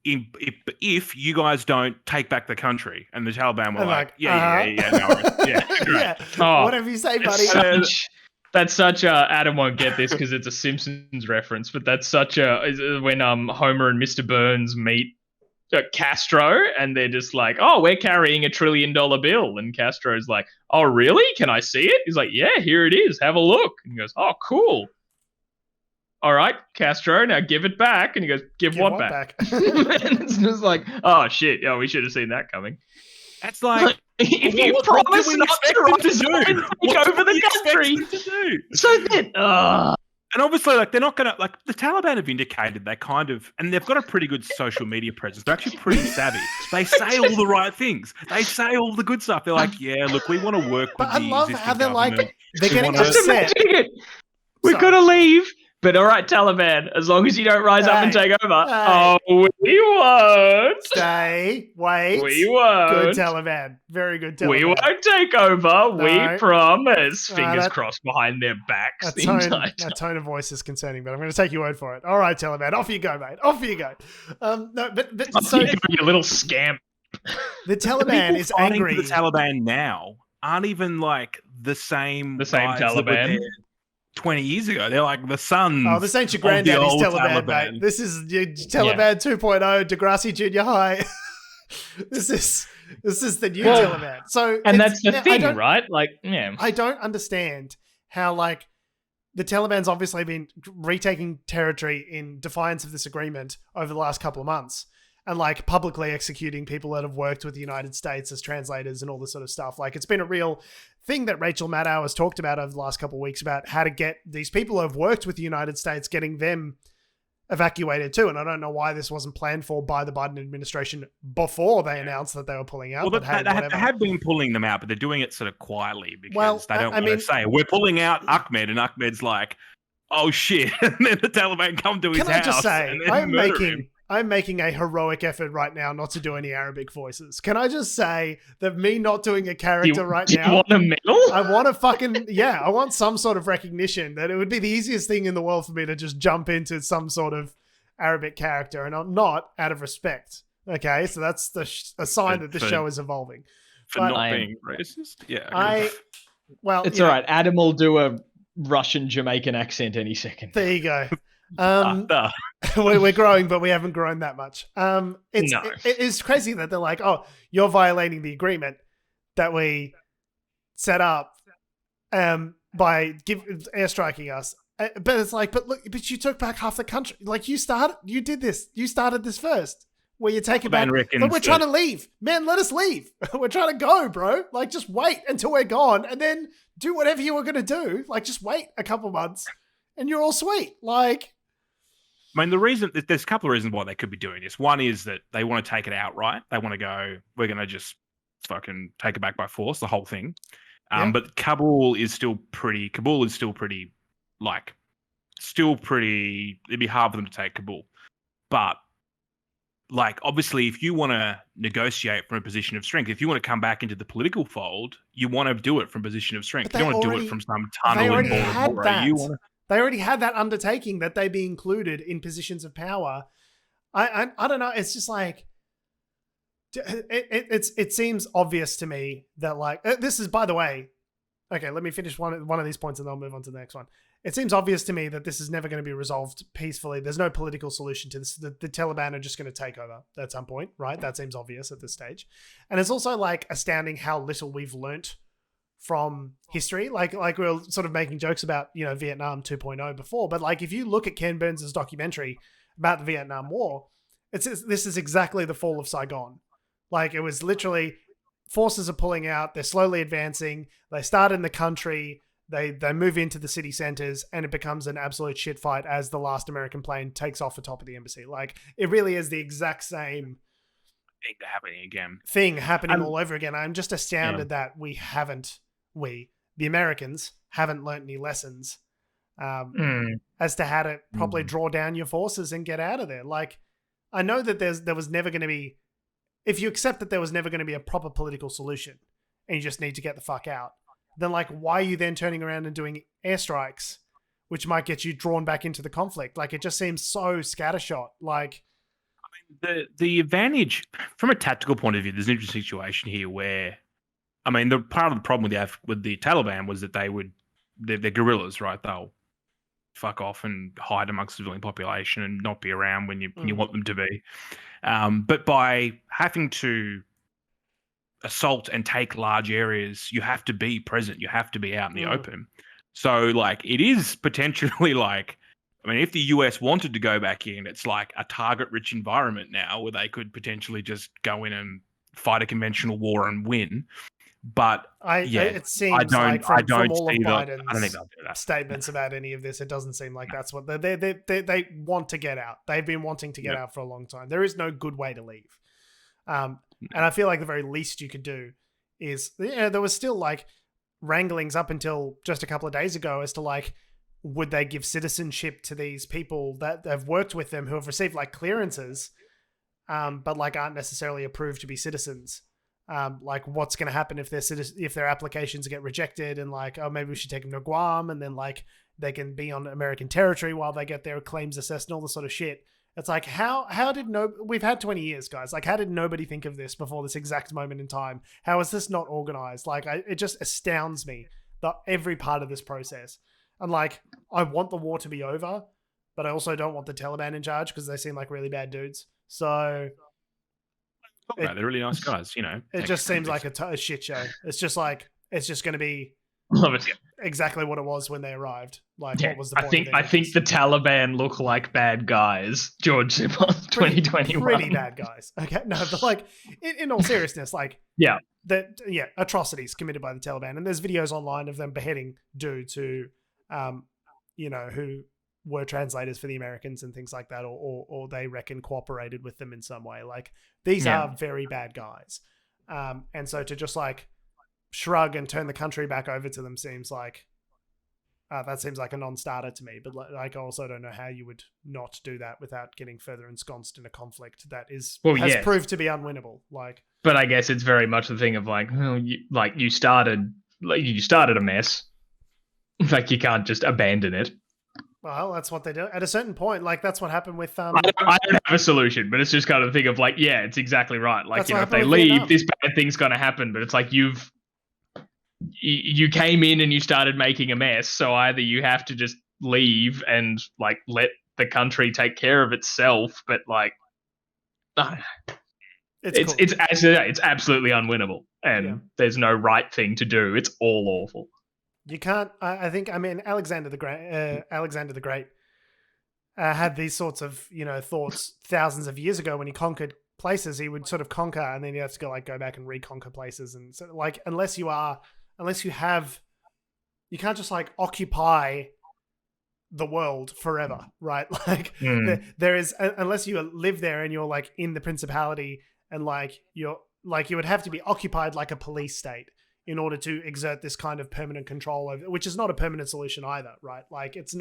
If you guys don't take back the country, and the Taliban were like, great. Whatever you say, buddy. That's such a Adam won't get this because it's a Simpsons reference, but that's such a when Homer and Mr. Burns meet Castro, and they're just like, oh, we're carrying $1 trillion bill, and Castro's like, oh, really? Can I see it? He's like, yeah, here it is. Have a look. And he goes, oh, cool. All right, Castro, now give it back. And he goes, give what back? And it's just like, oh, shit. Yeah, we should have seen that coming. That's like, if you promise not to rise up and take over the country. So then, and obviously, like, they're not going to, like, the Taliban have indicated they kind of, and they've got a pretty good social media presence. They're actually pretty savvy. They say all the right things. They say all the good stuff. They're like, yeah, look, we want to work with I love how they're government. like, they're getting upset. We're going to leave. But all right, Taliban, as long as you don't rise up and take over. Oh, we won't. Stay. Wait. We won't. Good Taliban. Very good Taliban. We won't take over. We promise. Fingers crossed behind their backs. That tone of voice is concerning, but I'm going to take your word for it. All right, Taliban. Off you go, mate. Off you go. So you little scamp. The Taliban is angry. The Taliban now aren't even like the same Taliban. 20 years ago. They're like the sons. Oh, this ain't your granddaddy's Taliban, mate. This is your Taliban 2.0, Degrassi Junior High. This is the new Taliban. So, and that's the thing, right? Like, I don't understand how, like, the Taliban's obviously been retaking territory in defiance of this agreement over the last couple of months, and like publicly executing people that have worked with the United States as translators and all this sort of stuff. Like, it's been a real thing that Rachel Maddow has talked about over the last couple of weeks about how to get these people who have worked with the United States, getting them evacuated too. And I don't know why this wasn't planned for by the Biden administration before they announced that they were pulling out. Well, they have been pulling them out, but they're doing it sort of quietly because they don't want to say, we're pulling out Ahmed, and Ahmed's like, oh shit. And then the Taliban come to his house. Can I just say, I'm making a heroic effort right now not to do any Arabic voices. Can I just say that me not doing a character right now... You want a medal? I want I want some sort of recognition that it would be the easiest thing in the world for me to just jump into some sort of Arabic character, and I'm not out of respect. Okay, so that's a sign that the show is evolving. For not being racist? Yeah. It's all right. Adam will do a Russian Jamaican accent any second. There you go. We're growing, but we haven't grown that much. It's crazy that they're like, oh, you're violating the agreement that we set up by airstriking us. But it's like, but look, you took back half the country. Like, you started this first. Where you take it back. But we're trying to leave. Man, let us leave. We're trying to go, bro. Like, just wait until we're gone and then do whatever you were going to do. Like, just wait a couple months and you're all sweet. Like, I mean, there's a couple of reasons why they could be doing this. One is that they want to take it outright. They want to go, we're going to just fucking take it back by force, the whole thing. But Kabul is still pretty, it'd be hard for them to take Kabul. But, like, obviously, if you want to negotiate from a position of strength, if you want to come back into the political fold, you want to do it from a position of strength. You don't want to do it from some tunnel in Bora Bora. They already had that undertaking that they be included in positions of power. I don't know. It's just like, it seems obvious to me that, like, this is, by the way, okay, let me finish one of these points and then I'll move on to the next one. It seems obvious to me that this is never going to be resolved peacefully. There's no political solution to this. The Taliban are just going to take over at some point, right? That seems obvious at this stage. And it's also, like, astounding how little we've learnt from history. Like we were sort of making jokes about, Vietnam 2.0 before, but, like, if you look at Ken Burns' documentary about the Vietnam War, This is exactly the fall of Saigon. Like, it was literally forces are pulling out. They're slowly advancing. They start in the country. They move into the city centers, and it becomes an absolute shit fight as the last American plane takes off the top of the embassy. Like, it really is the exact same thing happening all over again. I'm just astounded that the Americans haven't learnt any lessons as to how to properly draw down your forces and get out of there. Like, I know that there was never going to be, if you accept that there was never going to be a proper political solution and you just need to get the fuck out, then like, why are you then turning around and doing airstrikes, which might get you drawn back into the conflict? Like, it just seems so scattershot. Like, the advantage from a tactical point of view, there's an interesting situation here where, I mean, the part of the problem with the Taliban was that they're guerrillas, right? They'll fuck off and hide amongst the civilian population and not be around when you want them to be. But by having to assault and take large areas, you have to be present. You have to be out in the open. So, like, it is potentially like, I mean, if the US wanted to go back in, it's like a target-rich environment now where they could potentially just go in and fight a conventional war and win. But it seems like from all of Biden's statements about any of this, it doesn't seem like that's what they want to get out. They've been wanting to get out for a long time. There is no good way to leave. And I feel like the very least you could do is, there was still like wranglings up until just a couple of days ago as to like, would they give citizenship to these people that have worked with them who have received like clearances, but like aren't necessarily approved to be citizens? Like, what's going to happen if their applications get rejected, and like, oh, maybe we should take them to Guam, and then like they can be on American territory while they get their claims assessed and all this sort of shit. It's like, we've had 20 years, guys. Like, how did nobody think of this before this exact moment in time? How is this not organized? Like, it just astounds me that every part of this process. And like, I want the war to be over, but I also don't want the Taliban in charge because they seem like really bad dudes. So they're really nice guys, you know. It just seems like a shit show. It's just like, it's just going to be exactly what it was when they arrived. Like, what was the point? I think the Taliban look like bad guys. George Zimmer, 2021. Pretty bad guys. Okay, no, but like, in all seriousness, like, atrocities committed by the Taliban, and there's videos online of them beheading dudes who, who were translators for the Americans and things like that, or they reckon cooperated with them in some way. Like, these are very bad guys. And so to just like shrug and turn the country back over to them seems like, that seems like a non-starter to me. But like, I also don't know how you would not do that without getting further ensconced in a conflict that has proved to be unwinnable. Like, but I guess it's very much the thing of like, you started a mess. Like, you can't just abandon it. Well, that's what they do. At a certain point, like, that's what happened with... I don't have a solution, but it's just kind of a thing of like, it's exactly right. Like, if they leave, Vietnam, this bad thing's going to happen. But it's like, you came in and you started making a mess. So either you have to just leave and like let the country take care of itself. But like, it's absolutely unwinnable. And there's no right thing to do. It's all awful. You can't. I mean, Alexander the Great had these sorts of thoughts thousands of years ago when he conquered places. He would sort of conquer, and then he has to go back and reconquer places. And so, like, unless you can't just like occupy the world forever, right? Like, there is, unless you live there and you're like in the principality, and like you would have to be occupied like a police state in order to exert this kind of permanent control over, which is not a permanent solution either, right? Like, it's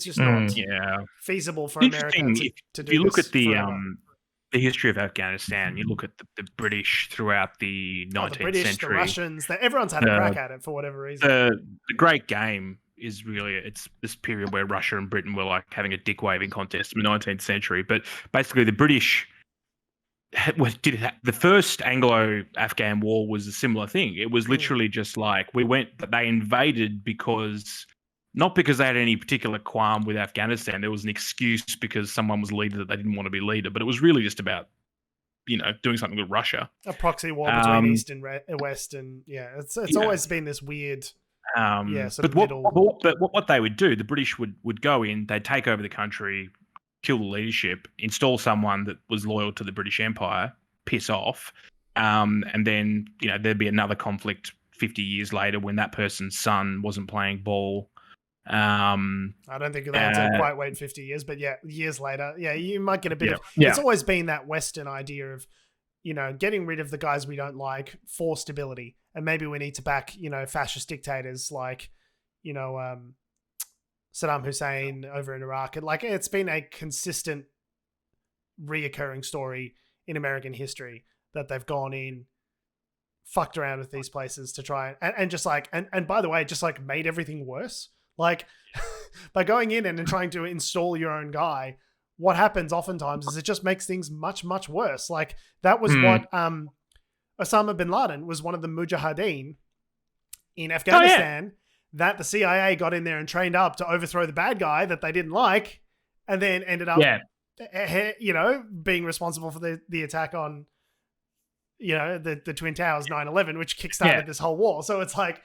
just not feasible for America to do. If you look at the history of Afghanistan, you look at the British throughout the 19th century. The Russians, everyone's had a crack at it for whatever reason. The Great Game is really, it's this period where Russia and Britain were like having a dick waving contest in the 19th century. But basically the British the first Anglo-Afghan war was a similar thing. It was literally just like they invaded not because they had any particular qualm with Afghanistan. There was an excuse because someone was leader that they didn't want to be leader, but it was really just about, doing something with Russia. A proxy war between East and West, and it's always been this weird, sort of middle. But what they would do, the British would go in, they'd take over the country, kill the leadership, install someone that was loyal to the British Empire, piss off, and then there'd be another conflict 50 years later when that person's son wasn't playing ball. I don't think they had to quite wait 50 years, but yeah, years later, you might get a bit of. Yeah. It's always been that Western idea of, getting rid of the guys we don't like for stability, and maybe we need to back, fascist dictators like, Saddam Hussein over in Iraq, and like it's been a consistent, reoccurring story in American history that they've gone in, fucked around with these places to try and just like and by the way, just like made everything worse. Like by going in and trying to install your own guy, what happens oftentimes is it just makes things much, much worse. Like that was what Osama bin Laden was, one of the mujahideen in Afghanistan that the CIA got in there and trained up to overthrow the bad guy that they didn't like, and then ended up, being responsible for the attack on, the Twin Towers, 9/11, which kickstarted this whole war. So it's like,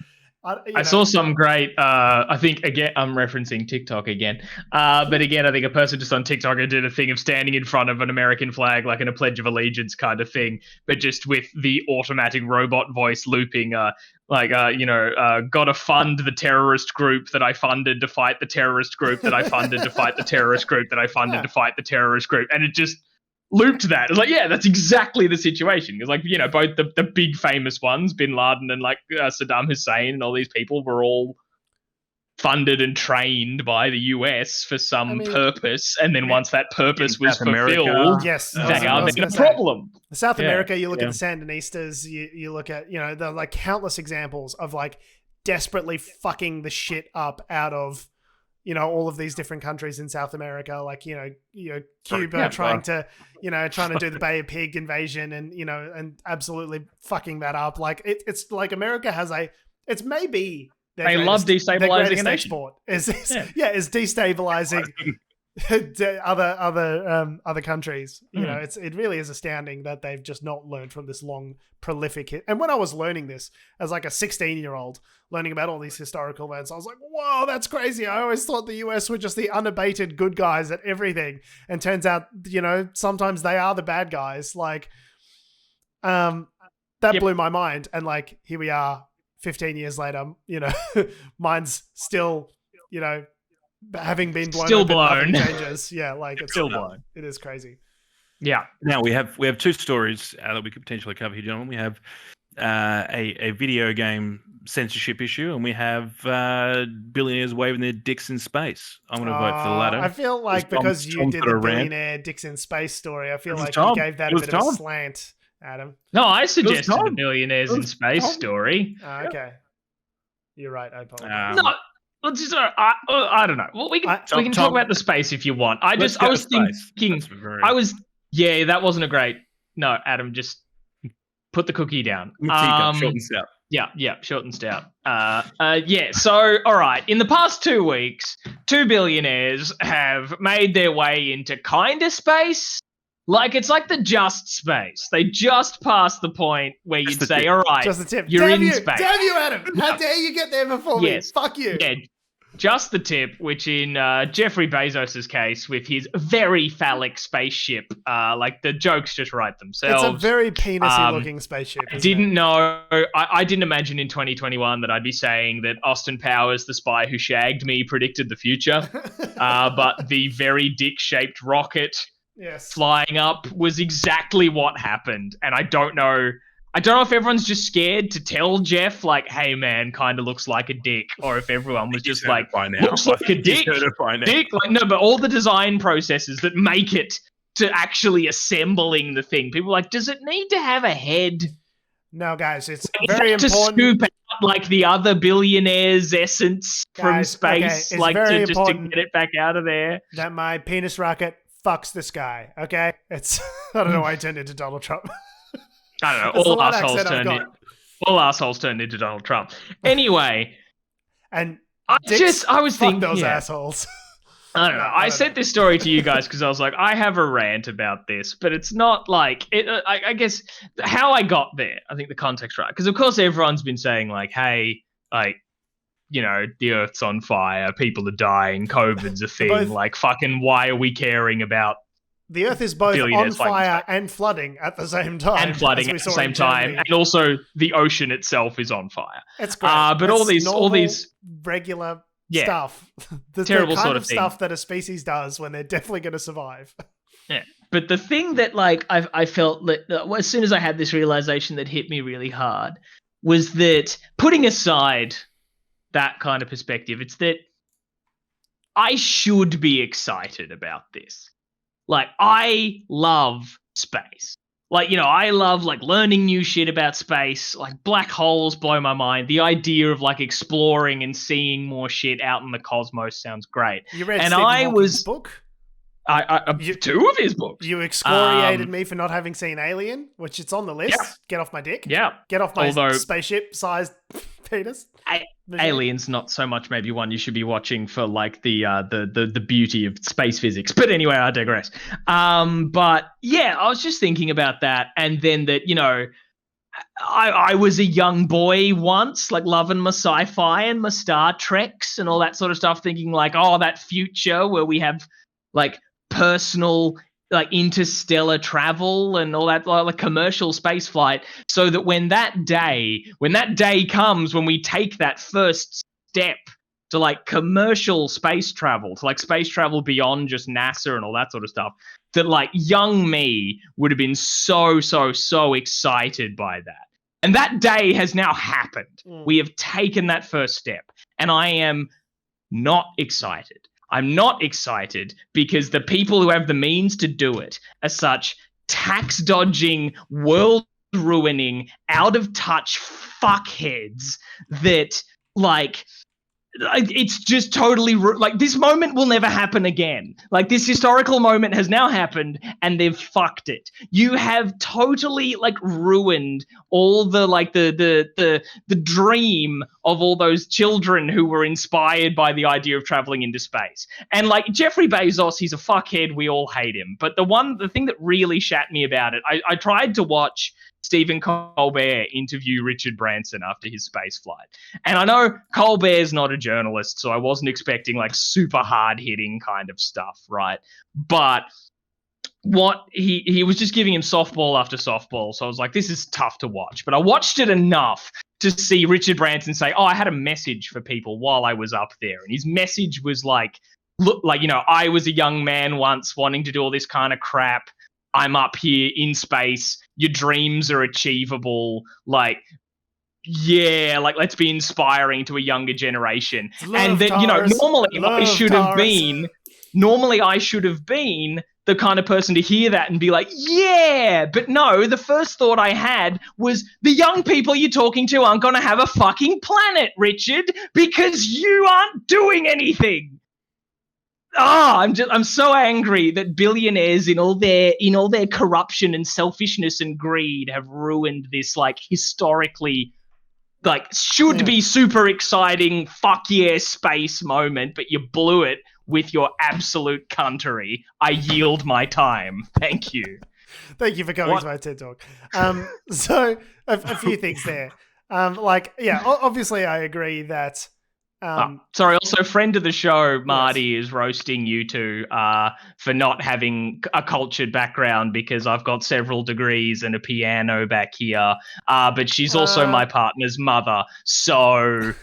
I saw some great, I think, again, I'm referencing TikTok again. But again, I think a person just on TikTok did a thing of standing in front of an American flag, like in a Pledge of Allegiance kind of thing, but just with the automatic robot voice looping, gotta fund the terrorist group that I funded to fight the terrorist group that I funded to fight the terrorist group that I funded to fight the terrorist group. And it just looped that. It's like, yeah, that's exactly the situation. Because like, both the big famous ones, Bin Laden and like Saddam Hussein and all these people were all funded and trained by the US for some purpose. And then once that purpose was fulfilled, they are the problem. South America, you look at the Sandinistas, you look at, the like countless examples of like desperately fucking the shit up out of, all of these different countries in South America, like, Cuba trying to do the Bay of Pig invasion and, and absolutely fucking that up. Like it's like America has it's maybe they love destabilizing a nation. Export is destabilizing other countries. It really is astounding that they've just not learned from this long prolific hit. And when I was learning this as like a 16-year-old, learning about all these historical events, I was like, whoa, that's crazy. I always thought the US were just the unabated good guys at everything, and turns out sometimes they are the bad guys. Like that blew my mind. And like here we are 15 years later, mine's still having been blown, still blown. Changes. Yeah, like it's still blown. It is crazy. Yeah. Now we have two stories that we could potentially cover here, gentlemen. We have a video game censorship issue, and we have billionaires waving their dicks in space. I'm going to vote for the latter. I feel like because you did the billionaire dicks in space story, I feel like you gave that a bit of a slant, Adam. No, I suggested a billionaires in space story. Okay. You're right. I apologize. No. Well, just, I don't know. Well, we can talk about the space if you want. I was thinking, that wasn't a great. No, Adam, just put the cookie down. Short and stout. Yeah, short and stout. So, all right. In the past 2 weeks, 2 billionaires have made their way into kind of space. Like, it's like the just space. They just passed the point where you'd say, all right, just the tip. You're in space. Damn you, Adam. How dare you get there before me? Fuck you. Yeah, just the tip, which in Jeffrey Bezos's case, with his very phallic spaceship, like the jokes just write themselves. It's a very penis-y looking spaceship. I didn't imagine in 2021 that I'd be saying that Austin Powers, the spy who shagged me, predicted the future. But the very dick-shaped rocket flying up was exactly what happened. And I don't know if everyone's just scared to tell Jeff, like, hey, man, kind of looks like a dick. Or if everyone was just like, looks like a dick. Like, no, but all the design processes that make it to actually assembling the thing. People are like, does it need to have a head? No, guys, it's very important. To scoop out, like, the other billionaire's essence from space. Like, to get it back out of there. That my penis rocket fucks this guy, okay? It's I don't know why I turned into Donald Trump. I don't know. All assholes turned into Donald Trump. Anyway, and I was thinking those assholes. I don't know. I sent this story to you guys because I was like, I have a rant about this, but it's not like it. I guess how I got there. I think the context right, because of course everyone's been saying like, hey, like, the Earth's on fire, people are dying, COVID's a thing. both- Like, fucking, why are we caring about The Earth is both on Billionaires fighting fire space. and flooding at the same time. and flooding as we at the saw same in time, Germany. and also the ocean itself is on fire. It's great. but all It's all normal, these regular Yeah. stuff. The Terrible kind sort of of thing. stuff that a species does when they're definitely going to survive. Yeah. But the thing that like I felt that as soon as I had this realization that hit me really hard was that, putting aside that kind of perspective, it's that I should be excited about this. Like, I love space. Like, I love like learning new shit about space. Like, black holes blow my mind. The idea of like exploring and seeing more shit out in the cosmos sounds great. You read And Stephen I Hawking's was- book? I 2 of his books. You excoriated me for not having seen Alien, which it's on the list. Yeah. Get off my dick. Yeah. Get off my Although- spaceship-sized penis. Alien's not so much maybe one you should be watching for like the beauty of space physics. But anyway, I digress. But yeah, I was just thinking about that, and then that, I was a young boy once, like loving my sci-fi and my Star Treks and all that sort of stuff, thinking like, oh, that future where we have like personal like interstellar travel and all that, like commercial space flight, so that when that day comes, when we take that first step to like commercial space travel, to like space travel beyond just NASA and all that sort of stuff, that like young me would have been so excited by that. And that day has now happened. We have taken that first step, and I am not excited. I'm not excited because the people who have the means to do it are such tax-dodging, world-ruining, out-of-touch fuckheads that, like, it's just totally like, this moment will never happen again. Like, this historical moment has now happened and they've fucked it. You have totally like ruined all the like the dream of all those children who were inspired by the idea of traveling into space. And like Jeffrey Bezos, he's a fuckhead. We all hate him. But the thing that really shat me about it, I tried to watch Stephen Colbert interview Richard Branson after his space flight. And I know Colbert's not a journalist, so I wasn't expecting like super hard-hitting kind of stuff, right? But what he was just giving him softball after softball, so I was like, this is tough to watch. But I watched it enough to see Richard Branson say, oh, I had a message for people while I was up there. And his message was like, look, like, I was a young man once wanting to do all this kind of crap. I'm up here in space. Your dreams are achievable. Like, yeah, like, let's be inspiring to a younger generation. And that, normally I should have been the kind of person to hear that and be like, yeah, but no, the first thought I had was, the young people you're talking to aren't going to have a fucking planet, Richard, because you aren't doing anything. I'm so angry that billionaires in all their corruption and selfishness and greed have ruined this like historically like should be super exciting fuck yeah space moment, but you blew it with your absolute cuntery. I yield my time. Thank you. Thank you for coming to my TED Talk. So a few things there. Obviously I agree that sorry, also friend of the show, Marty, is roasting you two for not having a cultured background because I've got several degrees and a piano back here. But she's also my partner's mother, so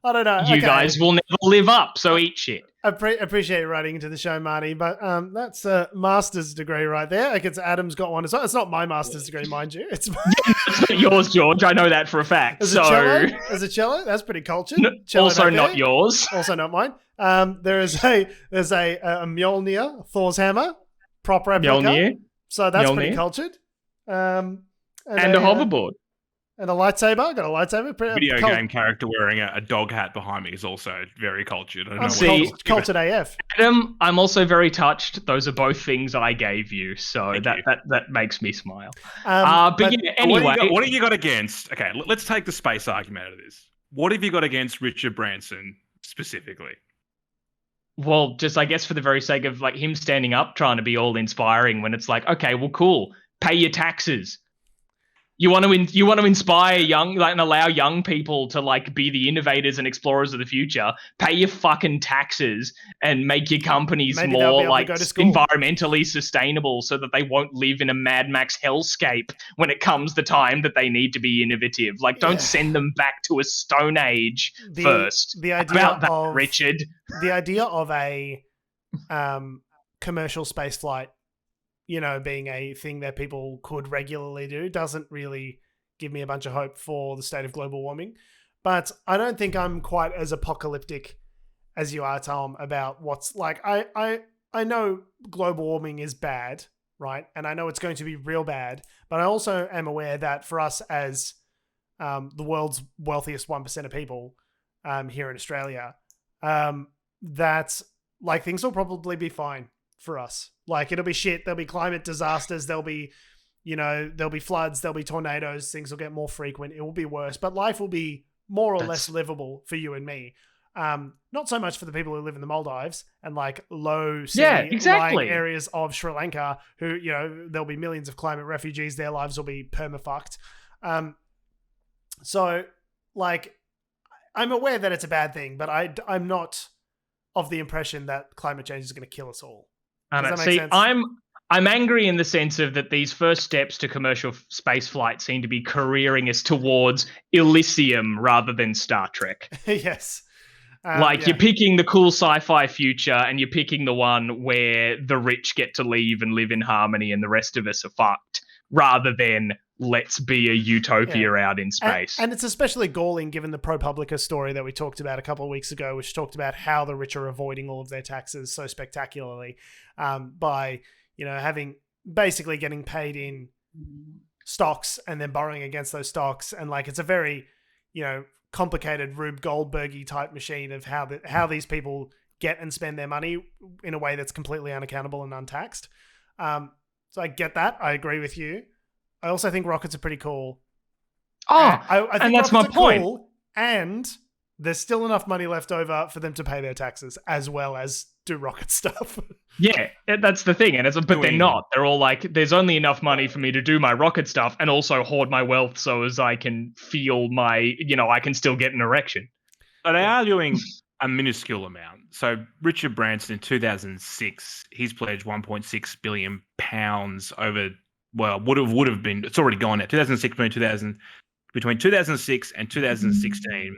I don't know. You guys will never live up, so eat shit. I appreciate you writing into the show, Marty, but that's a master's degree right there. Like, Adam's got one as well. It's not my master's degree, mind you. It's not yours, George. I know that for a fact. As a cello, that's pretty cultured. Also not yours. Also not mine. There's a Mjolnir, Thor's hammer, prop replica. Mjolnir. So that's Mjolnir. pretty cultured. And a hoverboard. And a lightsaber. Got a lightsaber. Video game character wearing a dog hat behind me is also very cultured. I don't know cultured AF. Adam, I'm also very touched. Those are both things I gave you, so that makes me smile. Anyway, what have you got against? Okay, let's take the space argument out of this. What have you got against Richard Branson specifically? Well, just I guess for the very sake of like him standing up, trying to be all inspiring when it's like, okay, well, cool, pay your taxes. You want to inspire young, like, and allow young people to like be the innovators and explorers of the future. Pay your fucking taxes and make your companies Maybe they'll be more able to like go to school. environmentally sustainable, so that they won't live in a Mad Max hellscape when it comes the time that they need to be innovative. Like, don't send them back to a Stone Age first. The idea about that, of Richard. The idea of a commercial space flight, you know, being a thing that people could regularly do doesn't really give me a bunch of hope for the state of global warming. But I don't think I'm quite as apocalyptic as you are, Tom, about what's like. I know global warming is bad, right? And I know it's going to be real bad, but I also am aware that for us as the world's wealthiest 1% of people here in Australia, that like things will probably be fine for us. Like, it'll be shit. There'll be climate disasters. There'll be floods. There'll be tornadoes. Things will get more frequent. It will be worse, but life will be more or less livable for you and me. Not so much for the people who live in the Maldives and like low lying areas of Sri Lanka, who, you know, there'll be millions of climate refugees. Their lives will be perma-fucked. So like, I'm aware that it's a bad thing, but I'm not of the impression that climate change is going to kill us all. See, I'm angry in the sense of that these first steps to commercial space flight seem to be careering us towards Elysium rather than Star Trek. Yes. You're picking the cool sci-fi future, and you're picking the one where the rich get to leave and live in harmony and the rest of us are fucked, rather than let's be a utopia out in space. And it's especially galling given the ProPublica story that we talked about a couple of weeks ago, which talked about how the rich are avoiding all of their taxes so spectacularly by, you know, basically getting paid in stocks and then borrowing against those stocks. And like, it's a very, you know, complicated Rube Goldberg-y type machine of how these people get and spend their money in a way that's completely unaccountable and untaxed. So I get that. I agree with you. I also think rockets are pretty cool. I think and that's my point. Cool, and there's still enough money left over for them to pay their taxes as well as do rocket stuff. Yeah, that's the thing. But they're not. They're all like, there's only enough money for me to do my rocket stuff and also hoard my wealth so as I can feel I can still get an erection. But they are doing a minuscule amount. So Richard Branson in 2006, he's pledged £1.6 billion over, well, would have been, it's already gone now. 2006 between 2006 and 2016,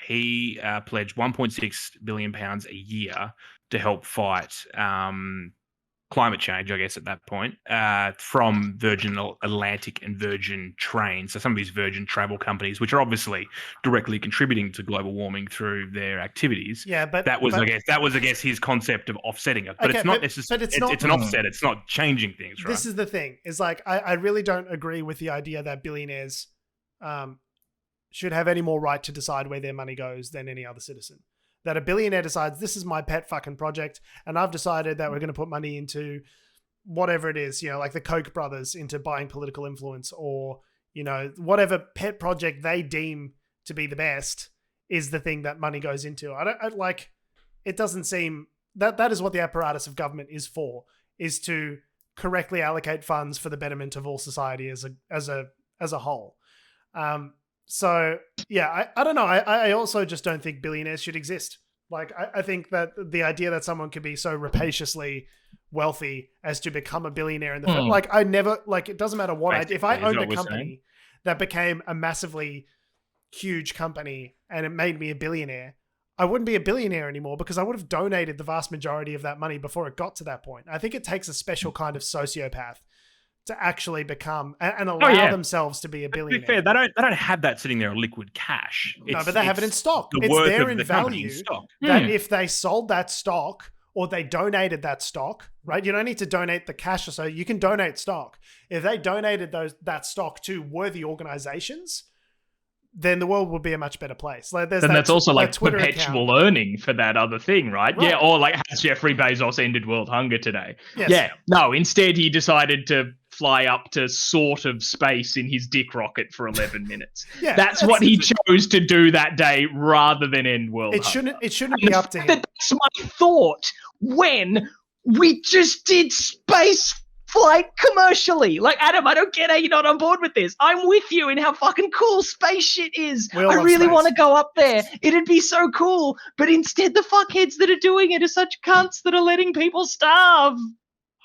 he pledged £1.6 billion a year to help fight climate change, I guess, at that point, from Virgin Atlantic and Virgin Train. So some of these Virgin travel companies, which are obviously directly contributing to global warming through their activities. Yeah, but that was, I guess, his concept of offsetting it. But it's not necessarily. It's an offset. It's not changing things, right? This is the thing. Is like I really don't agree with the idea that billionaires should have any more right to decide where their money goes than any other citizen. That a billionaire decides, this is my pet fucking project, and I've decided that we're going to put money into whatever it is, you know, like the Koch brothers into buying political influence, or, you know, whatever pet project they deem to be the best is the thing that money goes into. It doesn't seem that is what the apparatus of government is for, is to correctly allocate funds for the betterment of all society as a whole. So yeah, I don't know. I also just don't think billionaires should exist. Like, I think that the idea that someone could be so rapaciously wealthy as to become a billionaire in the it doesn't matter what if I owned a company that became a massively huge company and it made me a billionaire, I wouldn't be a billionaire anymore because I would have donated the vast majority of that money before it got to that point. I think it takes a special kind of sociopath to actually become and allow themselves to be a billionaire. To be fair, they don't have that sitting there in liquid cash. No, but they have it in stock. It's there in value. That if they sold that stock or they donated that stock, right? You don't need to donate the cash or so. You can donate stock. If they donated that stock to worthy organizations, then the world would be a much better place. Like, that's also like perpetual earning for that other thing, right? Yeah, or like, has Jeffrey Bezos ended world hunger today? Yes. Yeah, no, instead he decided to fly up to sort of space in his dick rocket for 11 minutes. Yeah, that's what he chose to do that day rather than end world hunger. It shouldn't be up to him. That's my thought when we just did space fly commercially. Like, Adam, I don't get how you're not on board with this. I'm with you in how fucking cool space shit is. I really want to go up there. It'd be so cool. But instead, the fuckheads that are doing it are such cunts that are letting people starve.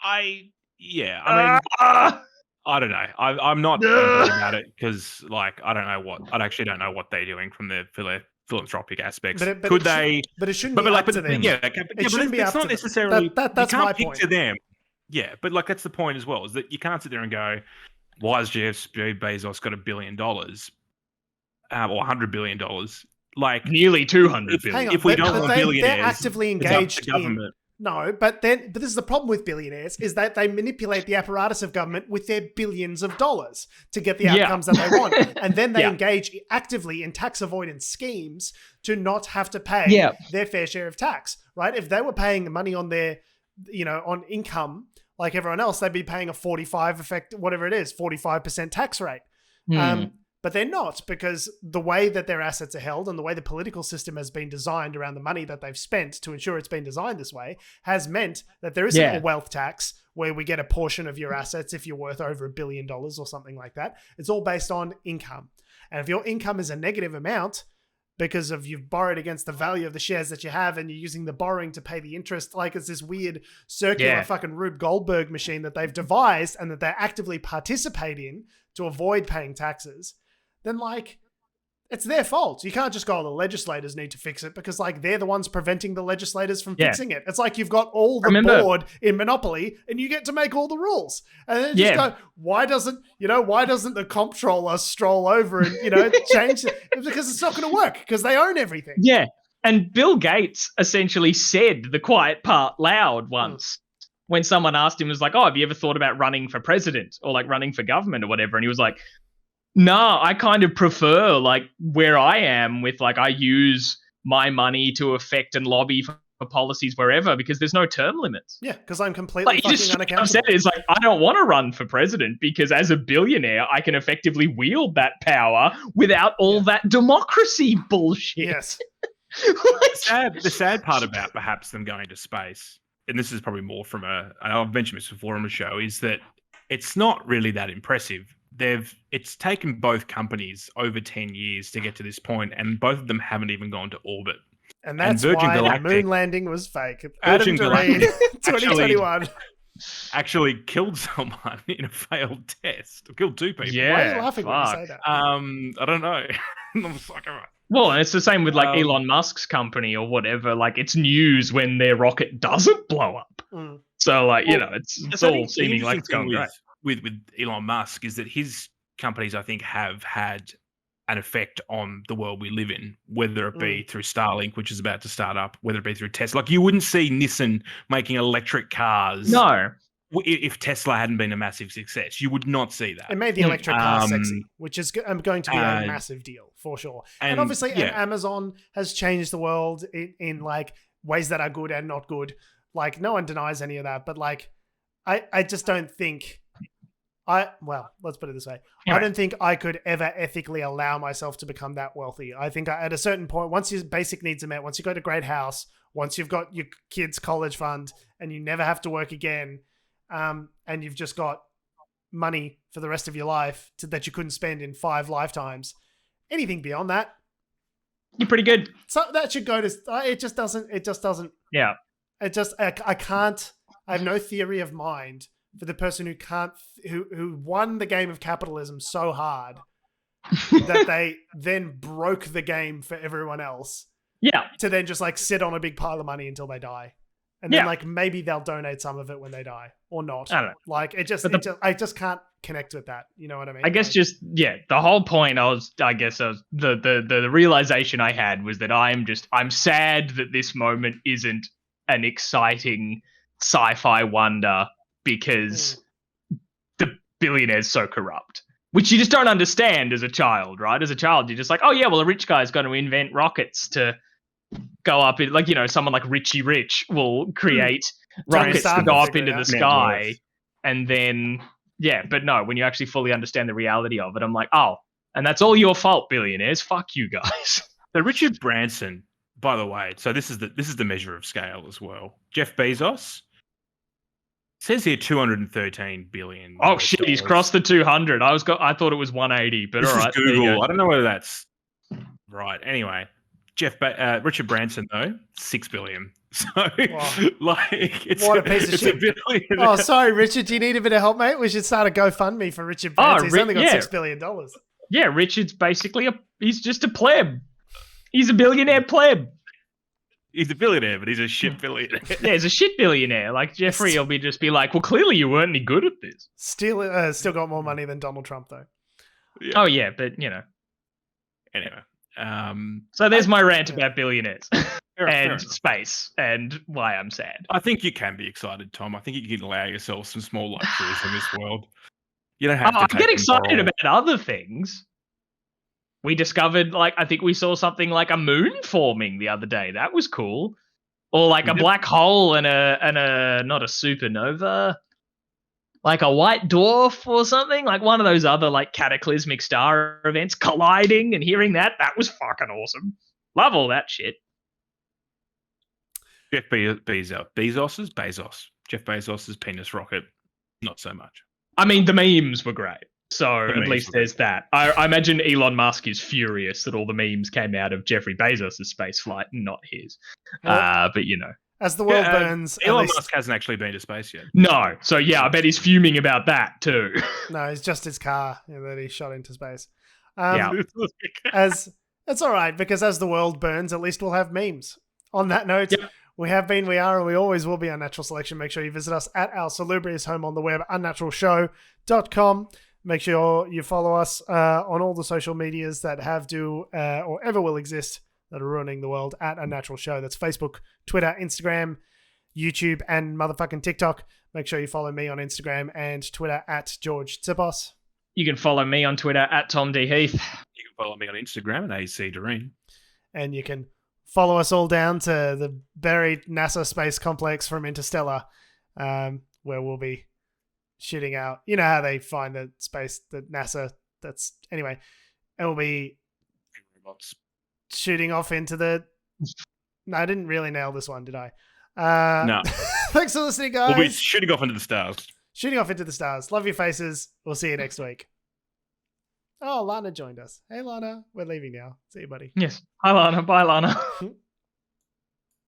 I don't know. I'm not angry about it because, like, I actually don't know what they're doing from the philanthropic aspects. But it shouldn't be up to them. It shouldn't be up to them. Necessarily. That's my point. To them. Yeah, but like that's the point as well, is that you can't sit there and go, why has Jeff Bezos got $1 billion or $100 billion? Like nearly 200 billion. If we don't want billionaires, they're actively engaged in. No, but this is the problem with billionaires, is that they manipulate the apparatus of government with their billions of dollars to get the outcomes that they want. And then they engage actively in tax avoidance schemes to not have to pay their fair share of tax, right? If they were paying money on their, on income like everyone else, they'd be paying a 45% tax rate. But they're not, because the way that their assets are held and the way the political system has been designed around the money that they've spent to ensure it's been designed this way has meant that there isn't a wealth tax where we get a portion of your assets if you're worth over $1 billion or something like that. It's all based on income. And if your income is a negative amount because of you've borrowed against the value of the shares that you have and you're using the borrowing to pay the interest, like it's this weird circular fucking Rube Goldberg machine that they've devised and that they actively participate in to avoid paying taxes, then like it's their fault. You can't just go, the legislators need to fix it, because like they're the ones preventing the legislators from fixing it. It's like you've got all the board in Monopoly and you get to make all the rules. And then just go, why doesn't the comptroller stroll over and, change it? Because it's not going to work, because they own everything. Yeah. And Bill Gates essentially said the quiet part loud once when someone asked him, was like, oh, have you ever thought about running for president or like running for government or whatever? And he was like, no, I kind of prefer like where I am with like I use my money to affect and lobby for policies wherever, because there's no term limits. Yeah, because I'm completely fucking unaccountable. Said it's like, I don't want to run for president because as a billionaire, I can effectively wield that power without all that democracy bullshit. Yes. The sad part about perhaps them going to space, and this is probably more from I've mentioned this before on the show, is that it's not really that impressive. It's taken both companies over 10 years to get to this point, and both of them haven't even gone to orbit. And that's why the moon landing was fake. Adam Doreen, 2021. Actually killed someone in a failed test. Killed two people. Yeah. Why are you laughing when you say that? I don't know. Well, and it's the same with like Elon Musk's company or whatever. Like it's news when their rocket doesn't blow up. So like, it's all seeming like it's going great. With Elon Musk is that his companies, I think, have had an effect on the world we live in, whether it be through Starlink, which is about to start up, whether it be through Tesla. Like you wouldn't see Nissan making electric cars. No. If Tesla hadn't been a massive success, you would not see that. It made the electric car sexy, which is going to be a massive deal for sure. And obviously Amazon has changed the world in like ways that are good and not good. Like no one denies any of that, but like I just don't think let's put it this way. I don't think I could ever ethically allow myself to become that wealthy. I think at a certain point, once your basic needs are met, once you've got a great house, once you've got your kids' college fund and you never have to work again, and you've just got money for the rest of your life that you couldn't spend in 5 lifetimes, anything beyond that, you're pretty good. So that should go to, it just doesn't. Yeah. I have no theory of mind for the person who won the game of capitalism so hard that they then broke the game for everyone else. Yeah. To then just like sit on a big pile of money until they die. And then like maybe they'll donate some of it when they die or not. I don't know. Like I just can't connect with that. You know what I mean? I guess the whole point the realization I had was that I'm sad that this moment isn't an exciting sci-fi wonder because the billionaire's so corrupt, which you just don't understand as a child, right? As a child, you're just like, oh yeah, well, a rich guy's going to invent rockets to go up in, like, someone like Richie Rich will create rockets to go up into the sky. And then, but no, when you actually fully understand the reality of it, I'm like, oh, and that's all your fault, billionaires. Fuck you guys. So Richard Branson, by the way, so this is the measure of scale as well. Jeff Bezos, Says here 213 billion. Oh shit, he's crossed the 200. I thought it was 180, but This all is right. there you Google. go. I don't know whether that's right. Anyway, Richard Branson though, 6 billion. So like, it's What a piece of shit. billion. Oh, sorry, Richard. Do you need a bit of help, mate? We should start a GoFundMe for Richard Branson. He's only got $6 billion. Yeah, Richard's basically he's just a pleb. He's a billionaire pleb. He's a billionaire, but he's a shit billionaire. Yeah, he's a shit billionaire. Like Jeffrey will just be like, well, clearly you weren't any good at this. Still got more money than Donald Trump, though. Yeah. Oh yeah, but you know. Anyway, so there's my rant about billionaires fair and enough. space and why I'm sad. I think you can be excited, Tom. I think you can allow yourself some small luxuries in this world. You don't have to. I take get them excited all. about other things. We discovered, I think we saw something like a moon forming the other day. That was cool. Or like a black hole and a not a supernova, like a white dwarf or something. Like one of those other like cataclysmic star events colliding and hearing that was fucking awesome. Love all that shit. Jeff Bezos. Jeff Bezos's penis rocket, not so much. I mean, the memes were great. So The at memes least were there's that. I imagine Elon Musk is furious that all the memes came out of Jeffrey Bezos' space flight and not his. But you know. As the world burns, Elon Musk hasn't actually been to space yet. No. So yeah, I bet he's fuming about that too. No, it's just his car that he shot into space. Yeah. As it's all right, because as the world burns, at least we'll have memes. On that note, we have been, we are, and we always will be Unnatural Selection. Make sure you visit us at our salubrious home on the web, unnaturalshow.com. Make sure you follow us on all the social medias that have or ever will exist that are ruining the world at Unnatural Show. That's Facebook, Twitter, Instagram, YouTube, and motherfucking TikTok. Make sure you follow me on Instagram and Twitter at George Tsipos. You can follow me on Twitter at Tom D. Heath. You can follow me on Instagram at AC Doreen. And you can follow us all down to the buried NASA space complex from Interstellar, where we'll be shooting out. You know how they find the space, the NASA, anyway. And we'll be shooting off into the... No, I didn't really nail this one, did I? No. Thanks for listening, guys. We'll be shooting off into the stars. Shooting off into the stars. Love your faces. We'll see you next week. Oh, Lana joined us. Hey, Lana. We're leaving now. See you, buddy. Yes. Hi, Lana. Bye, Lana.